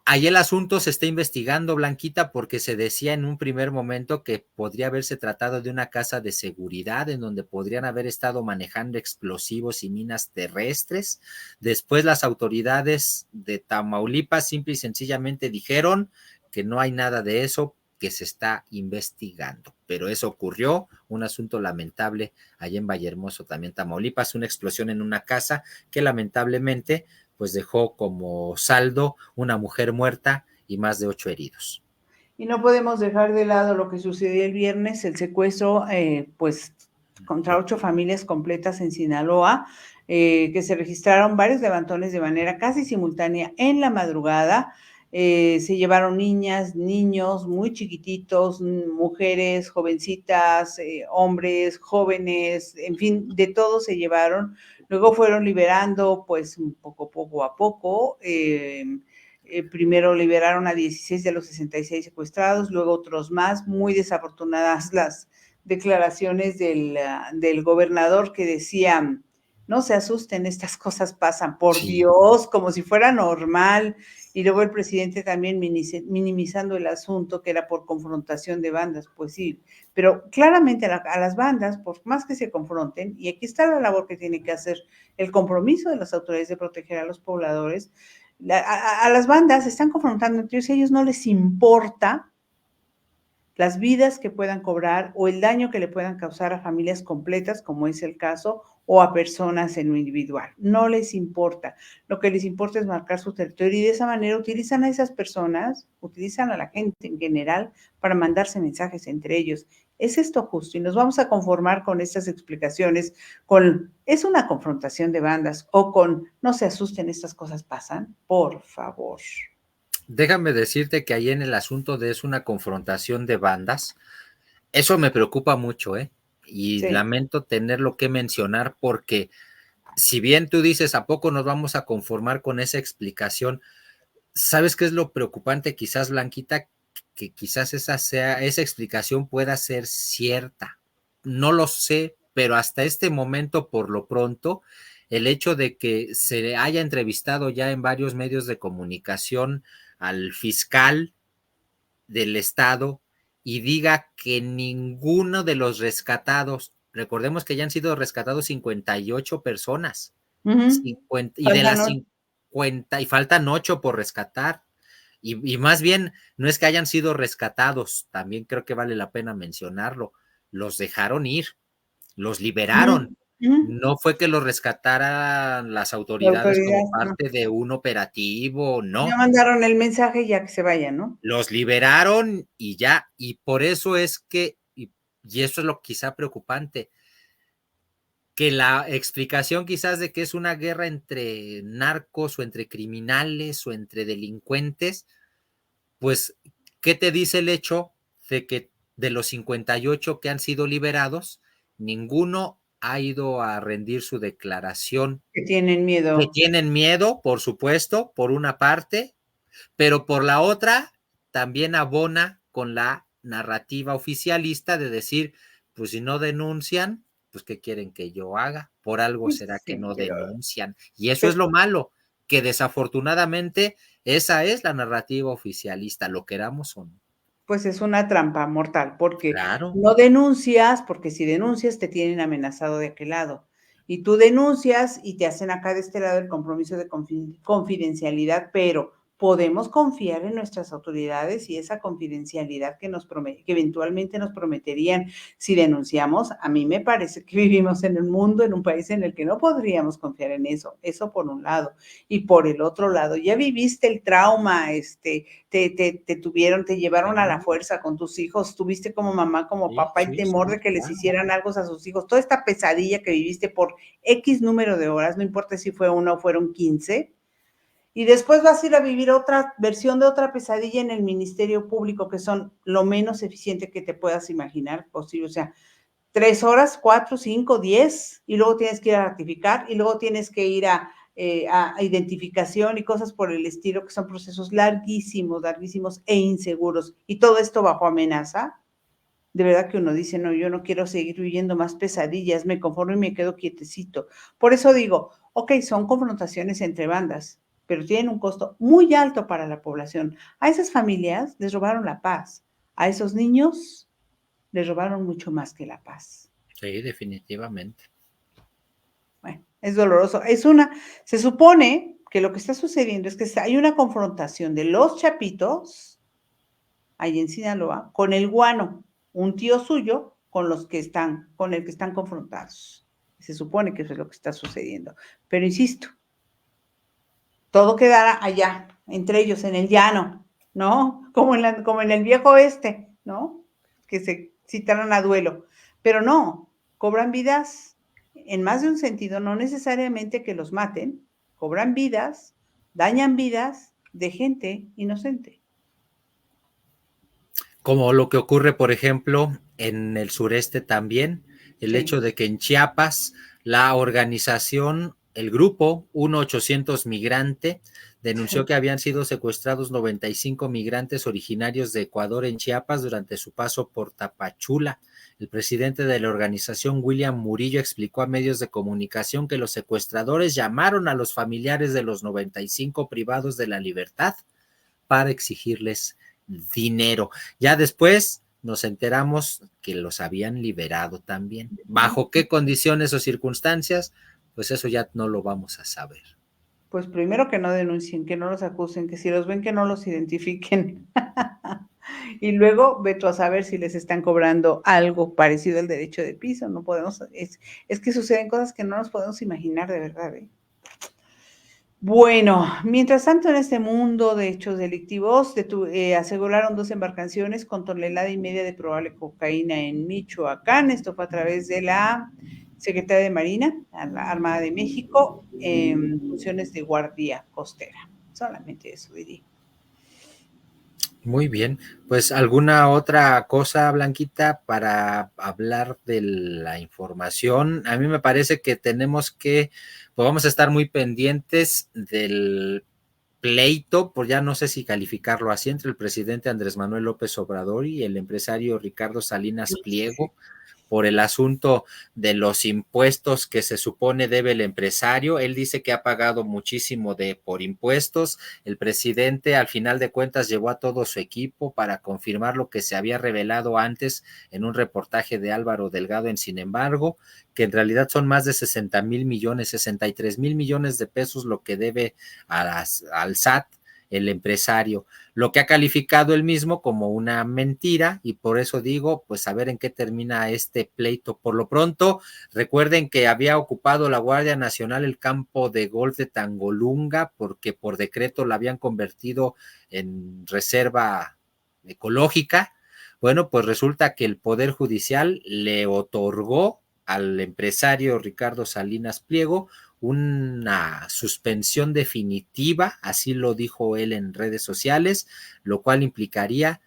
Ahí el asunto se está investigando, Blanquita, porque se decía en un primer momento que podría haberse tratado de una casa de seguridad en donde podrían haber estado manejando explosivos y minas terrestres. Después las autoridades de Tamaulipas simple y sencillamente dijeron que no hay nada de eso, que se está investigando. Pero eso ocurrió, un asunto lamentable allá en Vallehermoso, también Tamaulipas, una explosión en una casa que lamentablemente pues dejó como saldo una mujer muerta y más de 8 heridos. Y no podemos dejar de lado lo que sucedió el viernes, el secuestro, pues, contra 8 familias completas en Sinaloa, que se registraron varios levantones de manera casi simultánea en la madrugada. Se llevaron niñas, niños muy chiquititos, mujeres, jovencitas, hombres, jóvenes, en fin, de todo se llevaron. Luego fueron liberando, pues, poco a poco. Primero liberaron a 16 de los 66 secuestrados, luego otros más. Muy desafortunadas las declaraciones del gobernador que decía, no se asusten, estas cosas pasan, por Sí. Dios, como si fuera normal. Y luego el presidente también minimizando el asunto, que era por confrontación de bandas. Pues sí, pero claramente a las bandas, por más que se confronten, y aquí está la labor que tiene que hacer el compromiso de las autoridades de proteger a los pobladores, a las bandas se están confrontando entre ellos, a ellos no les importa las vidas que puedan cobrar o el daño que le puedan causar a familias completas, como es el caso, o a personas en lo individual. No les importa. Lo que les importa es marcar su territorio y de esa manera utilizan a esas personas, utilizan a la gente en general para mandarse mensajes entre ellos. ¿Es esto justo? Y nos vamos a conformar con estas explicaciones, con ¿es una confrontación de bandas o con no se asusten, estas cosas pasan? Por favor. Déjame decirte que ahí en el asunto de es una confrontación de bandas, eso me preocupa mucho, ¿eh? Y Sí. lamento tenerlo que mencionar porque si bien tú dices, ¿a poco nos vamos a conformar con esa explicación? ¿Sabes qué es lo preocupante? Quizás, Blanquita, que quizás esa explicación pueda ser cierta. No lo sé, pero hasta este momento, por lo pronto, el hecho de que se haya entrevistado ya en varios medios de comunicación al fiscal del estado y diga que ninguno de los rescatados, recordemos que ya han sido rescatados 58 personas, Ujú. 50, y de Faltan las 8. 50, y faltan 8 por rescatar, y más bien no es que hayan sido rescatados, también creo que vale la pena mencionarlo, los dejaron ir, los liberaron. Ujú, ujú. No fue que los rescataran las La autoridades como autoridad, no. parte de un operativo, Ya no, mandaron el mensaje, ya que se vayan, ¿no? los liberaron y ya, y por eso es que, y eso es lo quizá preocupante, que la explicación quizás de que es una guerra entre narcos o entre criminales o entre delincuentes, pues, ¿qué te dice el hecho de que de los 58 que han sido liberados, ninguno ha ido a rendir su declaración? Que tienen Que miedo. tienen miedo, por supuesto, por una parte, pero por la otra también abona con la narrativa oficialista de decir, pues si no denuncian, pues ¿qué quieren que yo haga? Por algo Pues será que sí, no denuncian. Y eso es pero lo malo, que desafortunadamente esa es la narrativa oficialista, lo queramos o no. pues es una trampa mortal, porque Claro, no denuncias, porque si denuncias te tienen amenazado de aquel lado. Y tú denuncias y te hacen acá de este lado el compromiso de confidencialidad, pero podemos confiar en nuestras autoridades y esa confidencialidad que que eventualmente nos prometerían si denunciamos. A mí me parece que vivimos en un mundo, en un país en el que no podríamos confiar en eso por un lado. Y por el otro lado, ya viviste el trauma, te llevaron a la fuerza con tus hijos, tuviste como mamá, como Sí, papá el sí, temor sí, de que les claro. hicieran algo a sus hijos, toda esta pesadilla que viviste por X número de horas, no importa si fue una o fueron 15, y después vas a ir a vivir otra versión de otra pesadilla en el Ministerio Público, que son lo menos eficiente que te puedas imaginar posible. O sea, 3 horas, 4, 5, 10, y luego tienes que ir a ratificar, y luego tienes que ir a identificación y cosas por el estilo, que son procesos larguísimos, larguísimos e inseguros. Y todo esto bajo amenaza. De verdad que uno dice, no, yo no quiero seguir viviendo más pesadillas, me conformo y me quedo quietecito. Por eso digo, ok, son confrontaciones entre bandas, pero tienen un costo muy alto para la población. A esas familias les robaron la paz, a esos niños les robaron mucho más que la paz. Sí, definitivamente. Bueno, es doloroso. Se supone que lo que está sucediendo es que hay una confrontación de los chapitos, ahí en Sinaloa, con el guano, un tío suyo, con el que están confrontados. Se supone que eso es lo que está sucediendo. Pero insisto, todo quedará allá, entre ellos, en el llano, ¿no? Como en el viejo oeste, ¿no? Que se citaron a duelo. Pero no, cobran vidas en más de un sentido, no necesariamente que los maten, cobran vidas, dañan vidas de gente inocente. Como lo que ocurre, por ejemplo, en el sureste también, el hecho Sí. de que en Chiapas la organización, el grupo 1800 Migrante, denunció que habían sido secuestrados 95 migrantes originarios de Ecuador en Chiapas durante su paso por Tapachula. El presidente de la organización, William Murillo, explicó a medios de comunicación que los secuestradores llamaron a los familiares de los 95 privados de la libertad para exigirles dinero. Ya después nos enteramos que los habían liberado también. ¿Bajo qué condiciones o circunstancias? Pues eso ya no lo vamos a saber. Pues primero que no denuncien, que no los acusen, que si los ven que no los identifiquen. Y luego ve tú a saber si les están cobrando algo parecido al derecho de piso. No podemos, es que suceden cosas que no nos podemos imaginar de verdad, ¿eh? Bueno, mientras tanto en este mundo de hechos delictivos, aseguraron 2 embarcaciones con 1,5 toneladas de probable cocaína en Michoacán. Esto fue a través de la Secretaría de Marina, a la Armada de México, en funciones de guardia costera. Solamente eso diría. Muy bien, pues alguna otra cosa, Blanquita, para hablar de la información. A mí me parece que pues vamos a estar muy pendientes del pleito, por ya no sé si calificarlo así, entre el presidente Andrés Manuel López Obrador y el empresario Ricardo Salinas Sí, sí, sí. Pliego, por el asunto de los impuestos que se supone debe el empresario. Él dice que ha pagado muchísimo por impuestos. El presidente, al final de cuentas, llevó a todo su equipo para confirmar lo que se había revelado antes en un reportaje de Álvaro Delgado en Sin embargo, que en realidad son más de 60,000 millones, 63,000 millones de pesos lo que debe al SAT el empresario, lo que ha calificado él mismo como una mentira, y por eso digo, pues a ver en qué termina este pleito. Por lo pronto, recuerden que había ocupado la Guardia Nacional el campo de golf de Tangolunga porque por decreto la habían convertido en reserva ecológica. Bueno, pues resulta que el Poder Judicial le otorgó al empresario Ricardo Salinas Pliego una suspensión definitiva, así lo dijo él en redes sociales, lo cual implicaría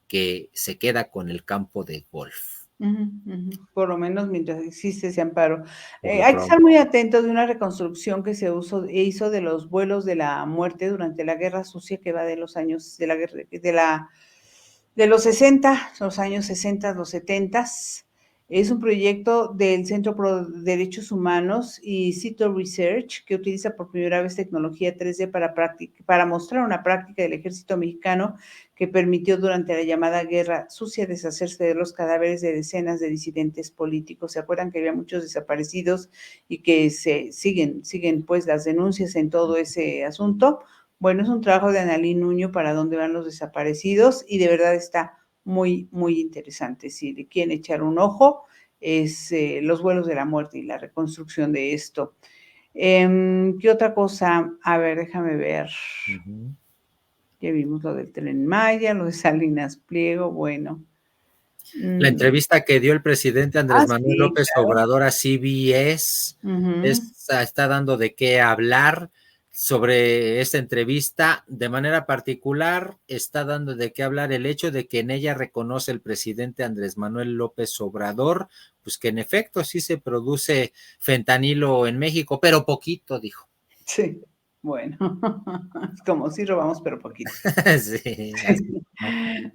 que se queda con el campo de golf. Ujú, ujú. Por lo menos mientras existe ese amparo. Por lo Hay que estar pronto. muy atentos de una reconstrucción que hizo de los vuelos de la muerte durante la Guerra Sucia que va de los años de la guerra, de los 60, los años 60, los 70. Es un proyecto del Centro Pro Derechos Humanos y Cito Research que utiliza por primera vez tecnología 3D para mostrar una práctica del ejército mexicano que permitió durante la llamada Guerra Sucia deshacerse de los cadáveres de decenas de disidentes políticos. ¿Se acuerdan que había muchos desaparecidos y que siguen pues las denuncias en todo ese asunto? Bueno, es un trabajo de Analí Nuño para dónde van los desaparecidos y de verdad está muy, muy interesante. Si le quieren echar un ojo, es los vuelos de la muerte y la reconstrucción de esto. ¿Qué otra cosa? A ver, déjame ver. Ya vimos lo del Tren Maya, lo de Salinas Pliego, bueno. La entrevista que dio el presidente Andrés Manuel Sí, López claro. Obrador a CBS está dando de qué hablar sobre esta entrevista. De manera particular, está dando de qué hablar el hecho de que en ella reconoce el presidente Andrés Manuel López Obrador, pues que en efecto sí se produce fentanilo en México, pero poquito, dijo. Sí, bueno, es como si robamos, pero poquito. Sí, así, ¿no?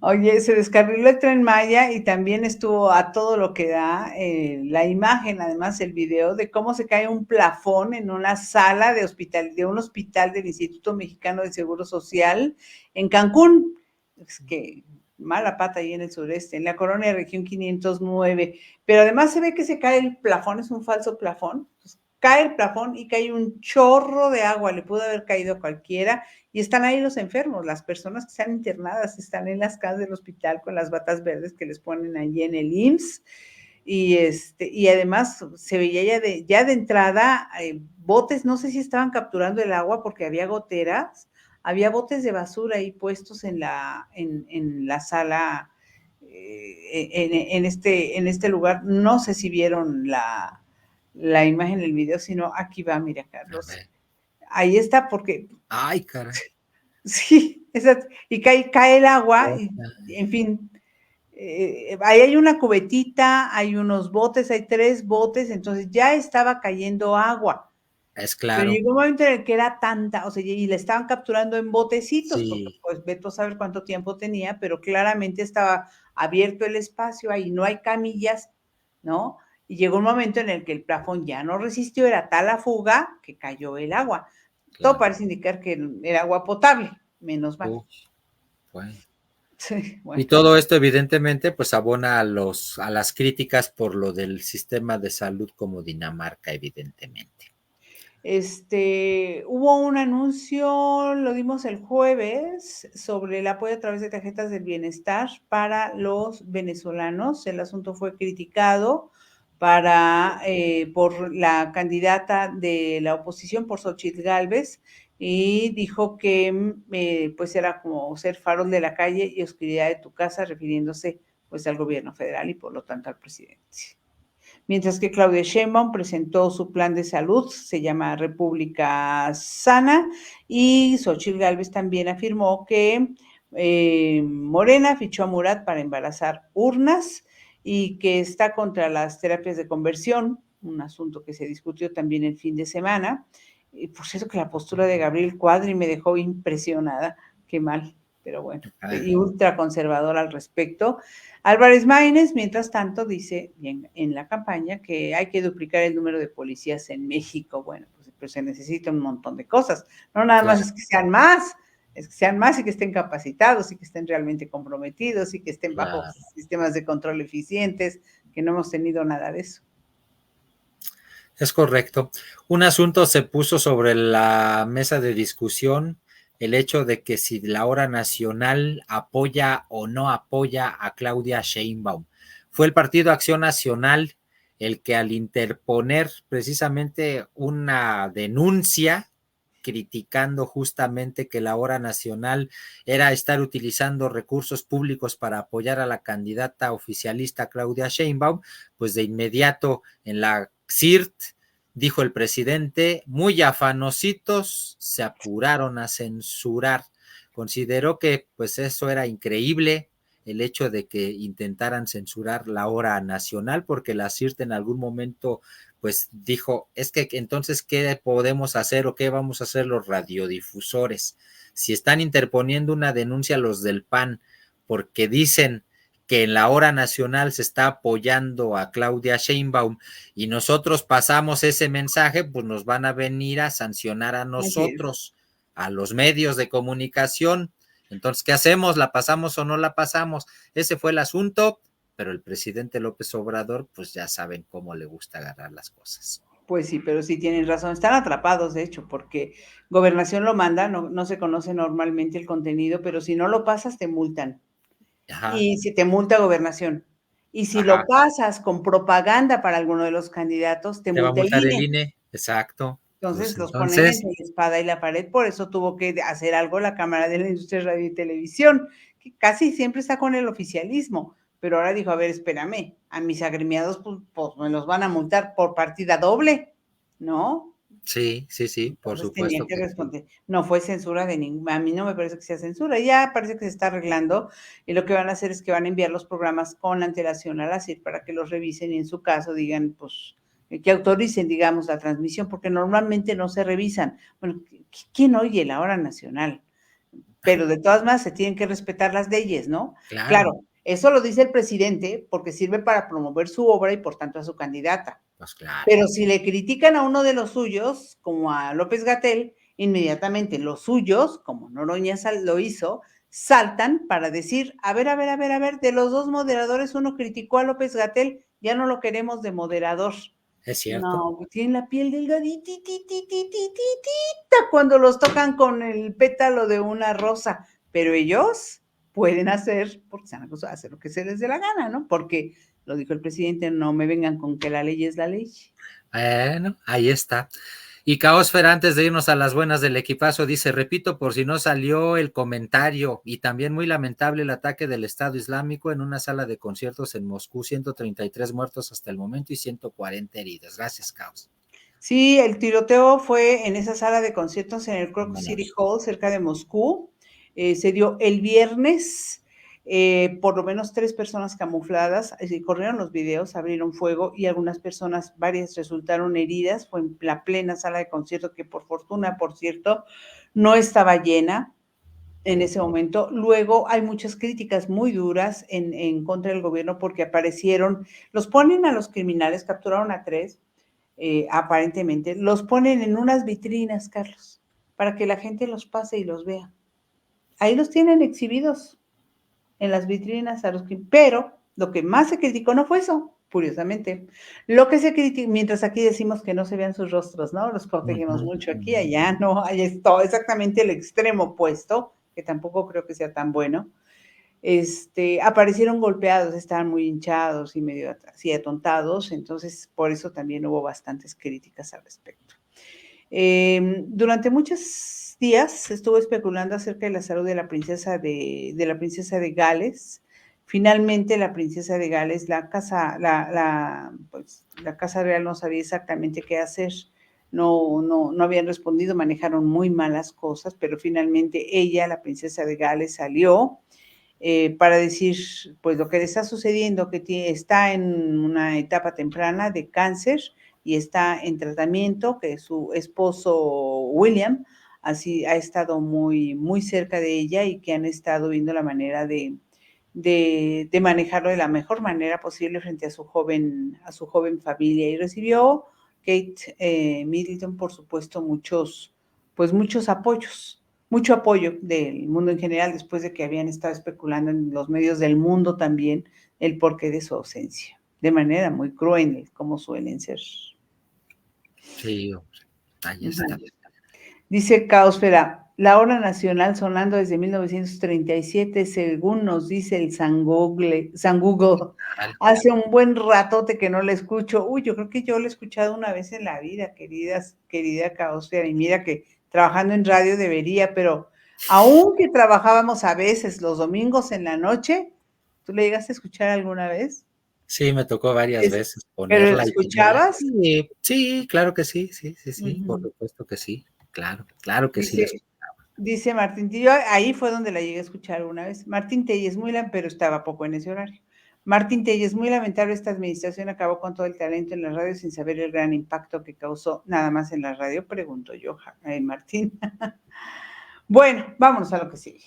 Oye, se descarriló el Tren Maya y también estuvo a todo lo que da la imagen, además el video de cómo se cae un plafón en una sala de hospital, de un hospital del Instituto Mexicano de Seguro Social en Cancún. Es que mala pata ahí en el sureste, en la colonia región 509. Pero además se ve que se cae el plafón, es un falso plafón. Pues, cae el plafón y cae un chorro de agua, le pudo haber caído a cualquiera, y están ahí los enfermos, las personas que están internadas, están en las casas del hospital con las batas verdes que les ponen allí en el IMSS, y además se veía ya de entrada botes, no sé si estaban capturando el agua porque había goteras, había botes de basura ahí puestos en la sala, en este lugar, no sé si vieron la imagen del video, sino aquí va, mira, Carlos. Ahí está, porque. Ay, caray. Sí, y cae el agua, y, en fin. Ahí hay una cubetita, hay unos botes, hay 3 botes, entonces ya estaba cayendo agua. Es Pero claro. llegó un momento en el que era tanta, o sea, y la estaban capturando en botecitos, porque Sí. pues vete a saber cuánto tiempo tenía, pero claramente estaba abierto el espacio, ahí no hay camillas, ¿no? Y llegó un momento en el que el plafón ya no resistió, era tal la fuga que cayó el agua. Todo Claro. parece indicar que era agua potable, menos mal. Bueno. Sí, Y bueno. todo esto evidentemente pues abona a las críticas por lo del sistema de salud como Dinamarca, evidentemente. Hubo un anuncio, lo dimos el jueves, sobre el apoyo a través de tarjetas del bienestar para los venezolanos. El asunto fue criticado por la candidata de la oposición, por Xochitl Gálvez, y dijo que pues era como ser farol de la calle y oscuridad de tu casa, refiriéndose pues al gobierno federal y por lo tanto al presidente. Mientras que Claudia Sheinbaum presentó su plan de salud, se llama República Sana, y Xochitl Gálvez también afirmó que Morena fichó a Murat para embarazar urnas y que está contra las terapias de conversión, un asunto que se discutió también el fin de semana. Y por cierto que la postura de Gabriel Cuadri me dejó impresionada, qué mal, pero bueno, y ultraconservador al respecto. Álvarez Maínez, mientras tanto, dice en la campaña que hay que duplicar el número de policías en México. Bueno, pues se necesita un montón de cosas. No nada más es que sean más, es que sean más y que estén capacitados y que estén realmente comprometidos y que estén bajo sistemas de control eficientes, que no hemos tenido nada de eso. Es correcto. Un asunto se puso sobre la mesa de discusión, el hecho de que si la hora nacional apoya o no apoya a Claudia Sheinbaum. Fue el Partido Acción Nacional el que al interponer precisamente una denuncia criticando justamente que la hora nacional era estar utilizando recursos públicos para apoyar a la candidata oficialista Claudia Sheinbaum, pues de inmediato en la CIRT, dijo el presidente, muy afanositos, se apuraron a censurar. Consideró que pues eso era increíble, el hecho de que intentaran censurar la hora nacional, porque la CIRT en algún momento pues dijo, es que entonces, ¿qué podemos hacer o qué vamos a hacer los radiodifusores? Si están interponiendo una denuncia los del PAN porque dicen que en la hora nacional se está apoyando a Claudia Sheinbaum y nosotros pasamos ese mensaje, pues nos van a venir a sancionar a nosotros, a los medios de comunicación. Entonces, ¿qué hacemos? ¿La pasamos o no la pasamos? Ese fue el asunto, pero el presidente López Obrador, pues ya saben cómo le gusta agarrar las cosas. Pues sí, pero sí tienen razón, están atrapados, de hecho, porque Gobernación lo manda, no se conoce normalmente el contenido, pero si no lo pasas, te multan. Ajá, Y si te multa Gobernación. Y si lo ajá. pasas con propaganda para alguno de los candidatos, te Te va a multa el multar el INE. INE, exacto. Pues Entonces los ponen entonces, entre la espada y la pared, por eso tuvo que hacer algo la Cámara de la Industria de Radio y Televisión, que casi siempre está con el oficialismo, pero ahora dijo, a ver, espérame, a mis agremiados pues me los van a multar por partida doble, ¿no? sí, sí, sí, por Entonces tenía supuesto que que sí. responder. No fue censura de ningún, a mí no me parece que sea censura, ya parece que se está arreglando y lo que van a hacer es que van a enviar los programas con antelación a la CIR para que los revisen y en su caso digan, pues, que autoricen, digamos, la transmisión, porque normalmente no se revisan. Bueno, ¿quién oye la hora nacional? Pero de todas maneras se tienen que respetar las leyes, ¿no? Claro, Claro, eso lo dice el presidente porque sirve para promover su obra y por tanto a su candidata. pues claro. Pero si le critican a uno de los suyos, como a López Gatell, inmediatamente los suyos, como Noroña lo hizo, saltan para decir, a ver, de los dos moderadores uno criticó a López Gatell, ya no lo queremos de moderador. Es cierto. No, tienen la piel delgaditititititita cuando los tocan con el pétalo de una rosa, pero ellos pueden hacer, porque se han acostumbrado a hacer lo que se les dé la gana, ¿no? Porque, lo dijo el presidente, no me vengan con que la ley es la ley. Bueno, ahí está. Y Caosfera, antes de irnos a las buenas del equipazo, dice, repito, por si no salió el comentario, y también muy lamentable el ataque del Estado Islámico en una sala de conciertos en Moscú, 133 muertos hasta el momento y 140 heridos. Gracias, Caos. Sí, el tiroteo fue en esa sala de conciertos en el Krok City Vámonos. Hall, cerca de Moscú. Se dio el viernes. Por lo menos 3 personas camufladas, corrieron los videos, abrieron fuego y algunas personas, varias resultaron heridas. Fue en la plena sala de concierto que por fortuna, por cierto, no estaba llena en ese momento. Luego hay muchas críticas muy duras en contra del gobierno porque aparecieron, los ponen a los criminales, capturaron a 3, aparentemente, los ponen en unas vitrinas, Carlos, para que la gente los pase y los vea. Ahí los tienen exhibidos en las vitrinas, pero lo que más se criticó no fue eso, curiosamente. Lo que se criticó, mientras aquí decimos que no se vean sus rostros, ¿no? Los protegemos mucho aquí, allá, no, ahí es todo exactamente el extremo opuesto, que tampoco creo que sea tan bueno. Aparecieron golpeados, estaban muy hinchados y medio así atontados, entonces por eso también hubo bastantes críticas al respecto. Durante muchos días se estuvo especulando acerca de la salud de la princesa de Gales. Finalmente, la princesa de Gales, pues, la Casa Real no sabía exactamente qué hacer. No habían respondido, manejaron muy malas cosas, pero finalmente ella, la princesa de Gales, salió para decir pues lo que le está sucediendo, que está en una etapa temprana de cáncer y está en tratamiento, que su esposo William así ha estado muy, muy cerca de ella y que han estado viendo la manera de manejarlo de la mejor manera posible frente a su joven familia. Y recibió Kate Middleton, por supuesto, muchos apoyos, mucho apoyo del mundo en general, después de que habían estado especulando en los medios del mundo también el porqué de su ausencia, de manera muy cruel, como suelen ser. Sí, hombre, ahí está. Dice Caosfera, la hora nacional sonando desde 1937, según nos dice el San Google. Hace un buen ratote que no la escucho. Uy, yo creo que yo la he escuchado una vez en la vida, querida Caosfera, y mira que trabajando en radio debería, pero aunque trabajábamos a veces los domingos en la noche, ¿tú le llegaste a escuchar alguna vez? Sí, me tocó varias veces ¿Pero ponerla y ponerla. escuchabas? Sí, sí, claro que sí, sí, sí, sí, por Ujú. supuesto que sí, claro, claro que sí la Dice, escuché. Dice Martín, yo ahí fue donde la llegué a escuchar alguna vez. Martín Telles, pero estaba poco en ese horario. Martín Telles, muy lamentable, esta administración acabó con todo el talento en la radio sin saber el gran impacto que causó nada más en la radio, pregunto yo, Martín. Bueno, vámonos a lo que sigue.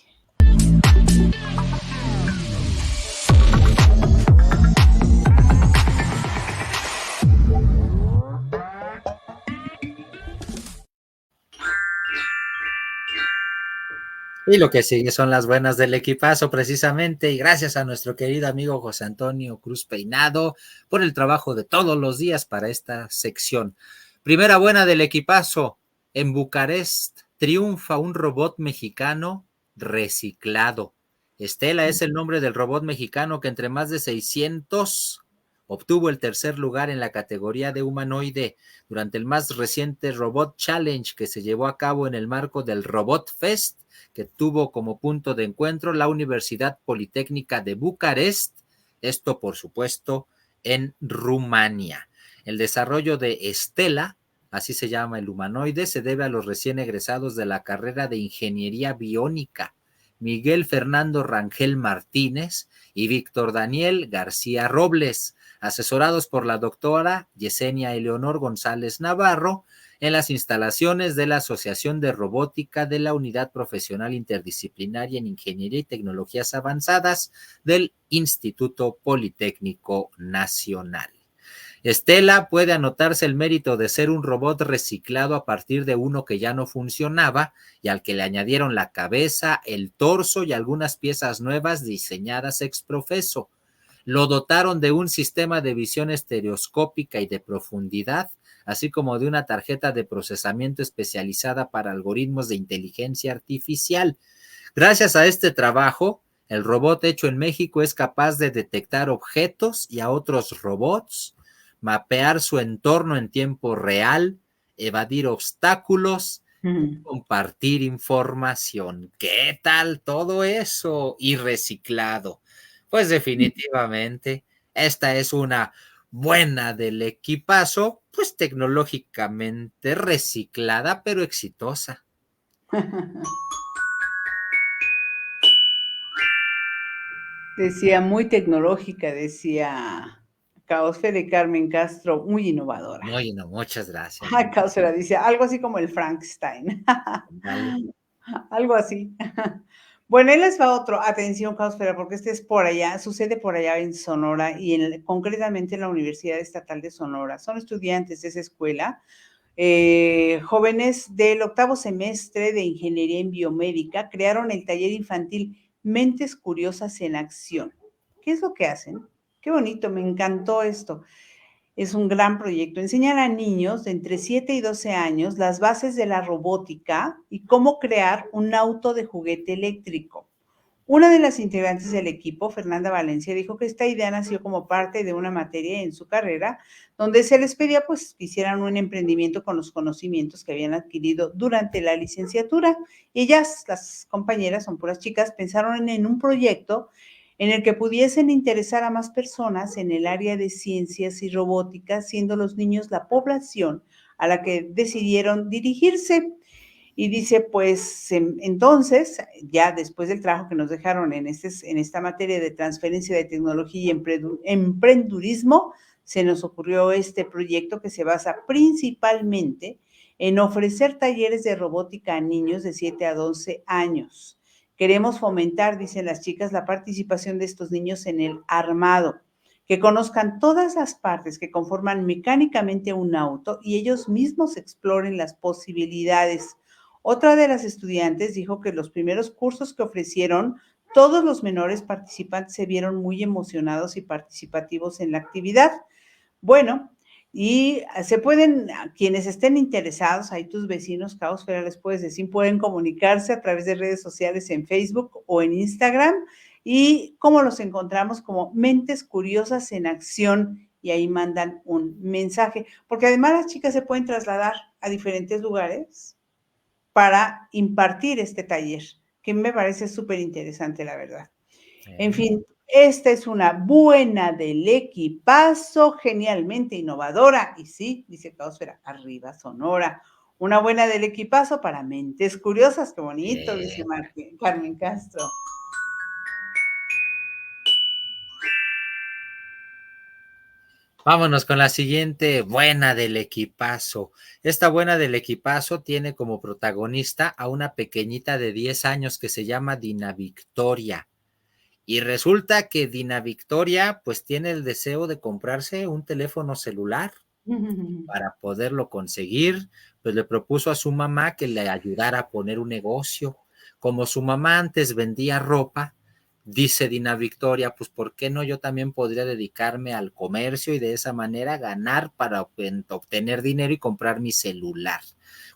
Y lo que sigue son las buenas del equipazo, precisamente, y gracias a nuestro querido amigo José Antonio Cruz Peinado por el trabajo de todos los días para esta sección. Primera buena del equipazo. En Bucarest triunfa un robot mexicano reciclado. Estela es el nombre del robot mexicano que entre más de 600 obtuvo el tercer lugar en la categoría de humanoide durante el más reciente Robot Challenge que se llevó a cabo en el marco del Robot Fest, que tuvo como punto de encuentro la Universidad Politécnica de Bucarest, esto por supuesto en Rumania. El desarrollo de Estela, así se llama el humanoide, se debe a los recién egresados de la carrera de Ingeniería Biónica, Miguel Fernando Rangel Martínez y Víctor Daniel García Robles, asesorados por la doctora Yesenia Eleonor González Navarro, en las instalaciones de la Asociación de Robótica de la Unidad Profesional Interdisciplinaria en Ingeniería y Tecnologías Avanzadas del Instituto Politécnico Nacional. Estela puede anotarse el mérito de ser un robot reciclado a partir de uno que ya no funcionaba y al que le añadieron la cabeza, el torso y algunas piezas nuevas diseñadas ex profeso. Lo dotaron de un sistema de visión estereoscópica y de profundidad, así como de una tarjeta de procesamiento especializada para algoritmos de inteligencia artificial. Gracias a este trabajo, el robot hecho en México es capaz de detectar objetos y a otros robots, mapear su entorno en tiempo real, evadir obstáculos, compartir información. ¿Qué tal todo eso? Y reciclado. Pues definitivamente, esta es una buena del equipazo, pues tecnológicamente reciclada, pero exitosa. Decía muy tecnológica, decía Caosfera y Carmen Castro, muy innovadora. Muy, no, muchas gracias. Caosfera dice, algo así como el Frankenstein. Dale. Algo así. Bueno, ahí les va otro. Atención, Caosfera, porque este es por allá, sucede por allá en Sonora y concretamente en la Universidad Estatal de Sonora. Son estudiantes de esa escuela, jóvenes del 8º semestre de Ingeniería en Biomédica, crearon el taller infantil Mentes Curiosas en Acción. ¿Qué es lo que hacen? Qué bonito, me encantó esto. Es un gran proyecto. Enseñan a niños de entre 7 y 12 años las bases de la robótica y cómo crear un auto de juguete eléctrico. Una de las integrantes del equipo, Fernanda Valencia, dijo que esta idea nació como parte de una materia en su carrera, donde se les pedía pues que hicieran un emprendimiento con los conocimientos que habían adquirido durante la licenciatura. Ellas, las compañeras, son puras chicas, pensaron en un proyecto en el que pudiesen interesar a más personas en el área de ciencias y robótica, siendo los niños la población a la que decidieron dirigirse. Y dice, pues entonces, ya después del trabajo que nos dejaron en esta materia de transferencia de tecnología y emprendurismo, se nos ocurrió este proyecto que se basa principalmente en ofrecer talleres de robótica a niños de 7 a 12 años. Queremos fomentar, dicen las chicas, la participación de estos niños en el armado, que conozcan todas las partes que conforman mecánicamente un auto y ellos mismos exploren las posibilidades. Otra de las estudiantes dijo que los primeros cursos que ofrecieron, todos los menores participantes se vieron muy emocionados y participativos en la actividad. Bueno, y se pueden, quienes estén interesados, ahí tus vecinos, Caosfera, les puedes decir, pueden comunicarse a través de redes sociales en Facebook o en Instagram. ¿Y cómo los encontramos? Como Mentes Curiosas en Acción, y ahí mandan un mensaje, porque además las chicas se pueden trasladar a diferentes lugares para impartir este taller, que me parece súper interesante, la verdad. En fin, esta es una buena del equipazo, genialmente innovadora. Y sí, dice Caosfera, arriba Sonora. Una buena del equipazo para mentes curiosas. Qué bonito, dice Carmen Castro. Vámonos con la siguiente buena del equipazo. Esta buena del equipazo tiene como protagonista a una pequeñita de 10 años que se llama Dina Victoria. Y resulta que Dina Victoria pues tiene el deseo de comprarse un teléfono celular. Para poderlo conseguir, pues le propuso a su mamá que le ayudara a poner un negocio. Como su mamá antes vendía ropa, Dice Dina Victoria, pues ¿por qué no? Yo también podría dedicarme al comercio y de esa manera ganar para obtener dinero y comprar mi celular.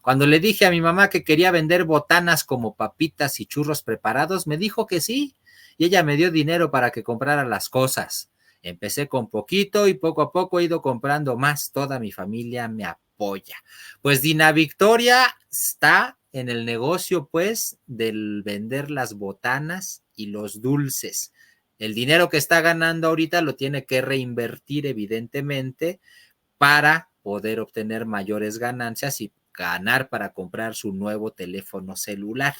Cuando le dije a mi mamá que quería vender botanas como papitas y churros preparados, me dijo que sí, y ella me dio dinero para que comprara las cosas. Empecé con poquito y poco a poco he ido comprando más. Toda mi familia me apoya. Pues Dina Victoria está en el negocio, pues, del vender las botanas y los dulces. El dinero que está ganando ahorita lo tiene que reinvertir, evidentemente, para poder obtener mayores ganancias y ganar para comprar su nuevo teléfono celular.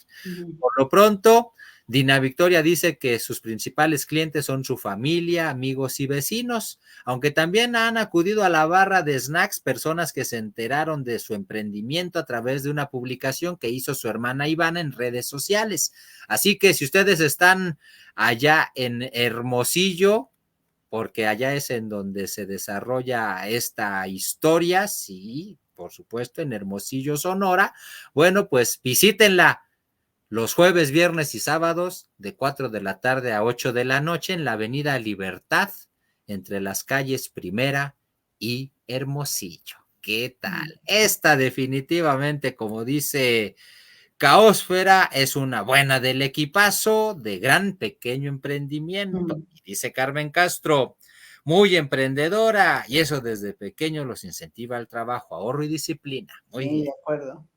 Por lo pronto, Dina Victoria dice que sus principales clientes son su familia, amigos y vecinos, aunque también han acudido a la barra de snacks personas que se enteraron de su emprendimiento a través de una publicación que hizo su hermana Ivana en redes sociales. Así que si ustedes están allá en Hermosillo, porque allá es en donde se desarrolla esta historia, sí, por supuesto, en Hermosillo, Sonora, bueno, pues visítenla los jueves, viernes y sábados de 4 de la tarde a 8 de la noche en la Avenida Libertad, entre las calles Primera y Hermosillo. ¿Qué tal? Esta definitivamente, como dice Caosfera, es una buena del equipazo de gran pequeño emprendimiento. Y dice Carmen Castro, muy emprendedora, y eso desde pequeño los incentiva al trabajo, ahorro y disciplina. Muy Sí, bien. de acuerdo.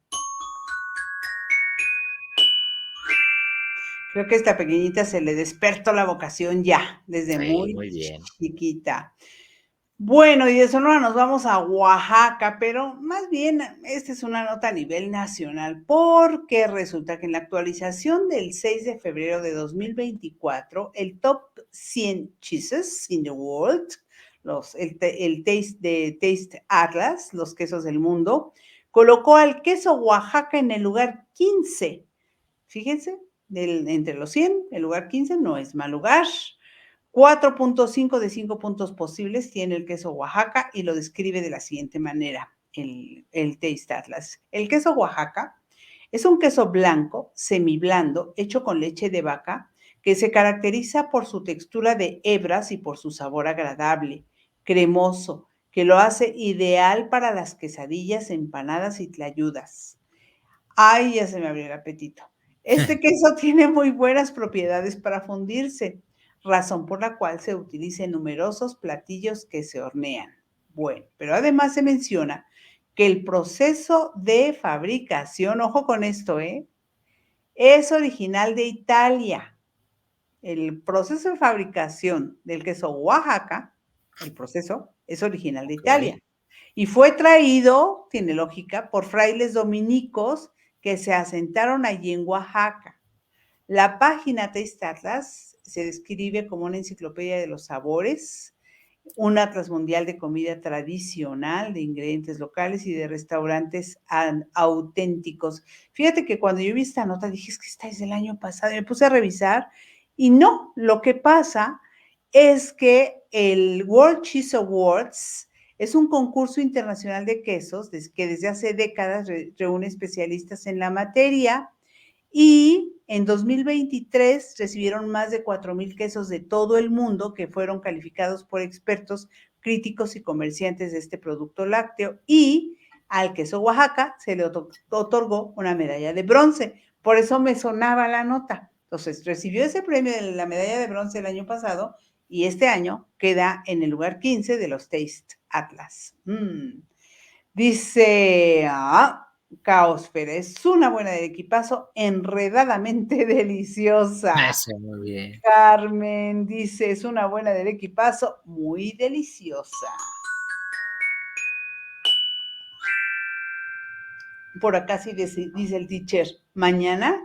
Creo que a esta pequeñita se le despertó la vocación ya, desde Sí, muy muy bien. chiquita. Bueno, y de Sonora nos vamos a Oaxaca, pero más bien esta es una nota a nivel nacional, porque resulta que en la actualización del 6 de febrero de 2024, el top 100 cheeses in the world, el Taste de Taste Atlas, los quesos del mundo, colocó al queso Oaxaca en el lugar 15. Fíjense, entre los 100, el lugar 15 no es mal lugar. 4.5 de 5 puntos posibles tiene el queso Oaxaca y lo describe de la siguiente manera, el Taste Atlas. El queso Oaxaca es un queso blanco, semiblando, hecho con leche de vaca, que se caracteriza por su textura de hebras y por su sabor agradable, cremoso, que lo hace ideal para las quesadillas, empanadas y tlayudas. Ay, ya se me abrió el apetito. Este queso tiene muy buenas propiedades para fundirse, razón por la cual se utiliza en numerosos platillos que se hornean. Bueno, pero además se menciona que el proceso de fabricación, ojo con esto, es original de Italia. El proceso de fabricación del queso Oaxaca, el proceso es original de Ok. Italia. Y fue traído, tiene lógica, por frailes dominicos que se asentaron allí en Oaxaca. La página Taste Atlas se describe como una enciclopedia de los sabores, un atlas mundial de comida tradicional, de ingredientes locales y de restaurantes auténticos. Fíjate que cuando yo vi esta nota dije, es que esta es del año pasado, y me puse a revisar y no, lo que pasa es que el World Cheese Awards es un concurso internacional de quesos que desde hace décadas reúne especialistas en la materia y en 2023 recibieron más de 4,000 quesos de todo el mundo que fueron calificados por expertos, críticos y comerciantes de este producto lácteo. Y al queso Oaxaca se le otorgó una medalla de bronce. Por eso me sonaba la nota. Entonces, recibió ese premio de la medalla de bronce el año pasado y este año queda en el lugar 15 de los Taste Atlas. Dice, Caosfera, es una buena de equipazo, enredadamente deliciosa. Eso, muy bien. Carmen dice, es una buena del equipazo, muy deliciosa. Por acá sí dice el teacher, mañana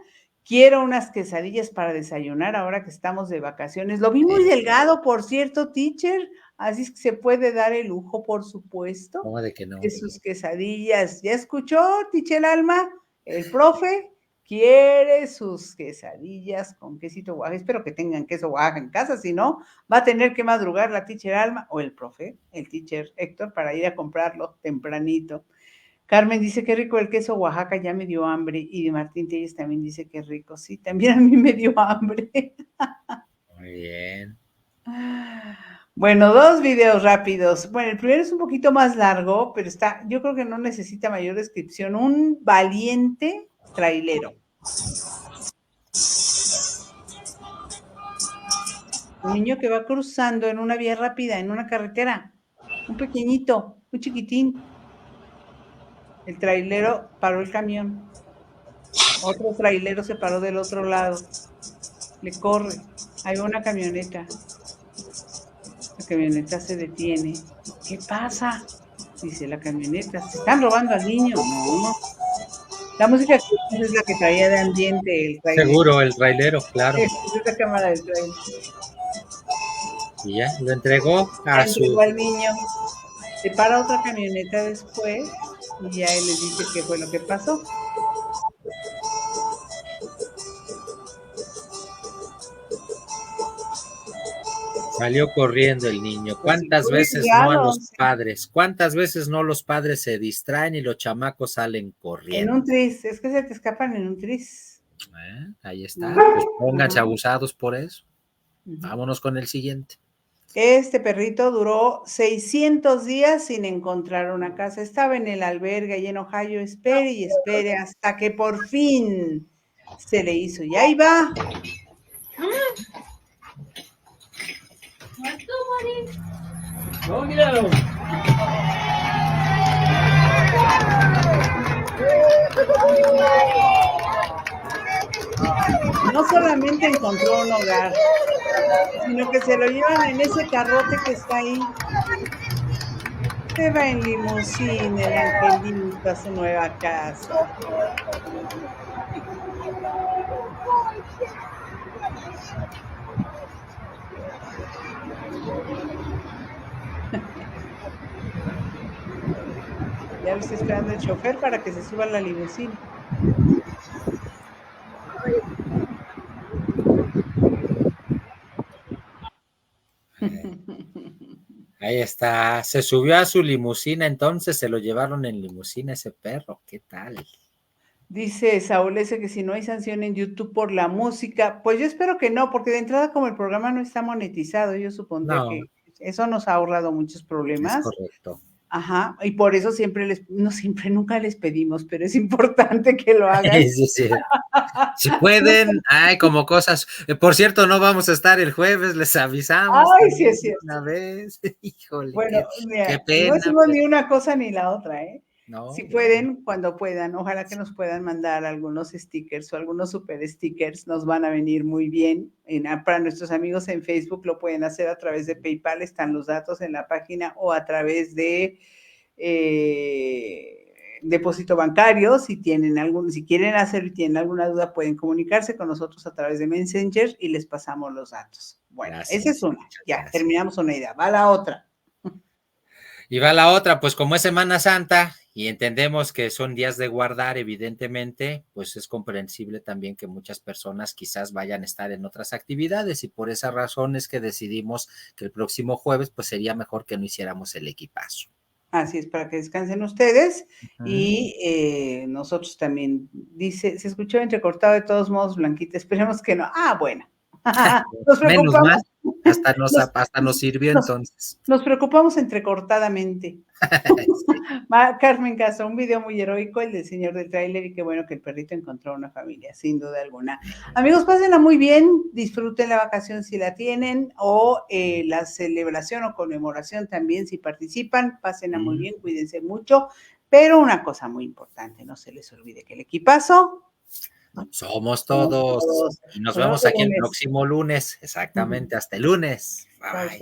quiero unas quesadillas para desayunar ahora que estamos de vacaciones. Lo vi muy delgado, por cierto, teacher, así es que se puede dar el lujo, por supuesto, ¿Cómo de que de no? sus quesadillas. ¿Ya escuchó, teacher Alma? El profe quiere sus quesadillas con quesito Oaxaca. Espero que tengan queso Oaxaca en casa, si no, va a tener que madrugar la teacher Alma o el profe, el teacher Héctor, para ir a comprarlo tempranito. Carmen dice que rico el queso Oaxaca, ya me dio hambre. Y Martín Telles también dice que rico. Sí, también a mí me dio hambre. Muy bien. Bueno, 2 videos rápidos. Bueno, el primero es un poquito más largo, pero yo creo que no necesita mayor descripción. Un valiente trailero. Un niño que va cruzando en una vía rápida, en una carretera. Un pequeñito, un chiquitín. El trailero paró el camión. Otro trailero se paró del otro lado. Le corre. Hay una camioneta. La camioneta se detiene. ¿Qué pasa? Dice la camioneta. ¿Se están robando al niño? No. La música que es la que traía de ambiente el trailer. Seguro, el trailero, claro. Es la cámara del trailer. Y ya, lo entregó a su... al niño. Se para otra camioneta después y ya él les dice qué fue lo que pasó. Salió corriendo el niño. ¿Cuántas veces no a los padres? ¿Cuántas veces no los padres se distraen y los chamacos salen corriendo? En un tris, es que se te escapan en un tris. Ahí está. Pues pónganse abusados por eso. Vámonos con el siguiente. Este perrito duró 600 días sin encontrar una casa. Estaba en el albergue y en Ohio, espere y espere hasta que por fin se le hizo. Y ahí va. No, míralo. No solamente encontró un hogar, sino que se lo llevan en ese carrote que está ahí. Se va en limusina el angelito a su nueva casa. Ya lo está esperando el chofer para que se suba a la limusina. Ahí está, se subió a su limusina, entonces se lo llevaron en limusina ese perro, ¿qué tal? Dice Saúl ese que si no hay sanción en YouTube por la música, pues yo espero que no, porque de entrada como el programa no está monetizado, yo supondría que eso nos ha ahorrado muchos problemas. Es correcto. Ajá, y por eso nunca les pedimos, pero es importante que lo hagan. Sí. Si pueden, como cosas. Por cierto, no vamos a estar el jueves, les avisamos. Ay, sí es cierto. Una vez, híjole. Bueno, qué pena. No hicimos ni una cosa ni la otra, ¿eh? No, si pueden, cuando puedan, ojalá que nos puedan mandar algunos stickers o algunos super stickers, nos van a venir muy bien. Para nuestros amigos en Facebook lo pueden hacer a través de PayPal, están los datos en la página, o a través de depósito bancario. Si quieren hacerlo y tienen alguna duda, pueden comunicarse con nosotros a través de Messenger y les pasamos los datos. Bueno, esa es una. Ya, terminamos una idea. Va la otra. Y va la otra, pues como es Semana Santa y entendemos que son días de guardar, evidentemente, pues es comprensible también que muchas personas quizás vayan a estar en otras actividades, y por esa razón es que decidimos que el próximo jueves pues sería mejor que no hiciéramos el equipazo. Así es, para que descansen ustedes. Y nosotros también. Dice, se escuchó entrecortado de todos modos, Blanquita, esperemos que no. Bueno. Nos menos mal, hasta nos sirvió entonces. Nos preocupamos entrecortadamente. Sí. Carmen Castro, un video muy heroico, el del señor del tráiler, y qué bueno que el perrito encontró una familia, sin duda alguna. Amigos, pásenla muy bien, disfruten la vacación si la tienen, o la celebración o conmemoración también si participan, pásenla muy bien, cuídense mucho, pero una cosa muy importante, no se les olvide que el equipazo somos todos. Y nos vemos aquí el próximo lunes. Exactamente. Hasta el lunes. Bye.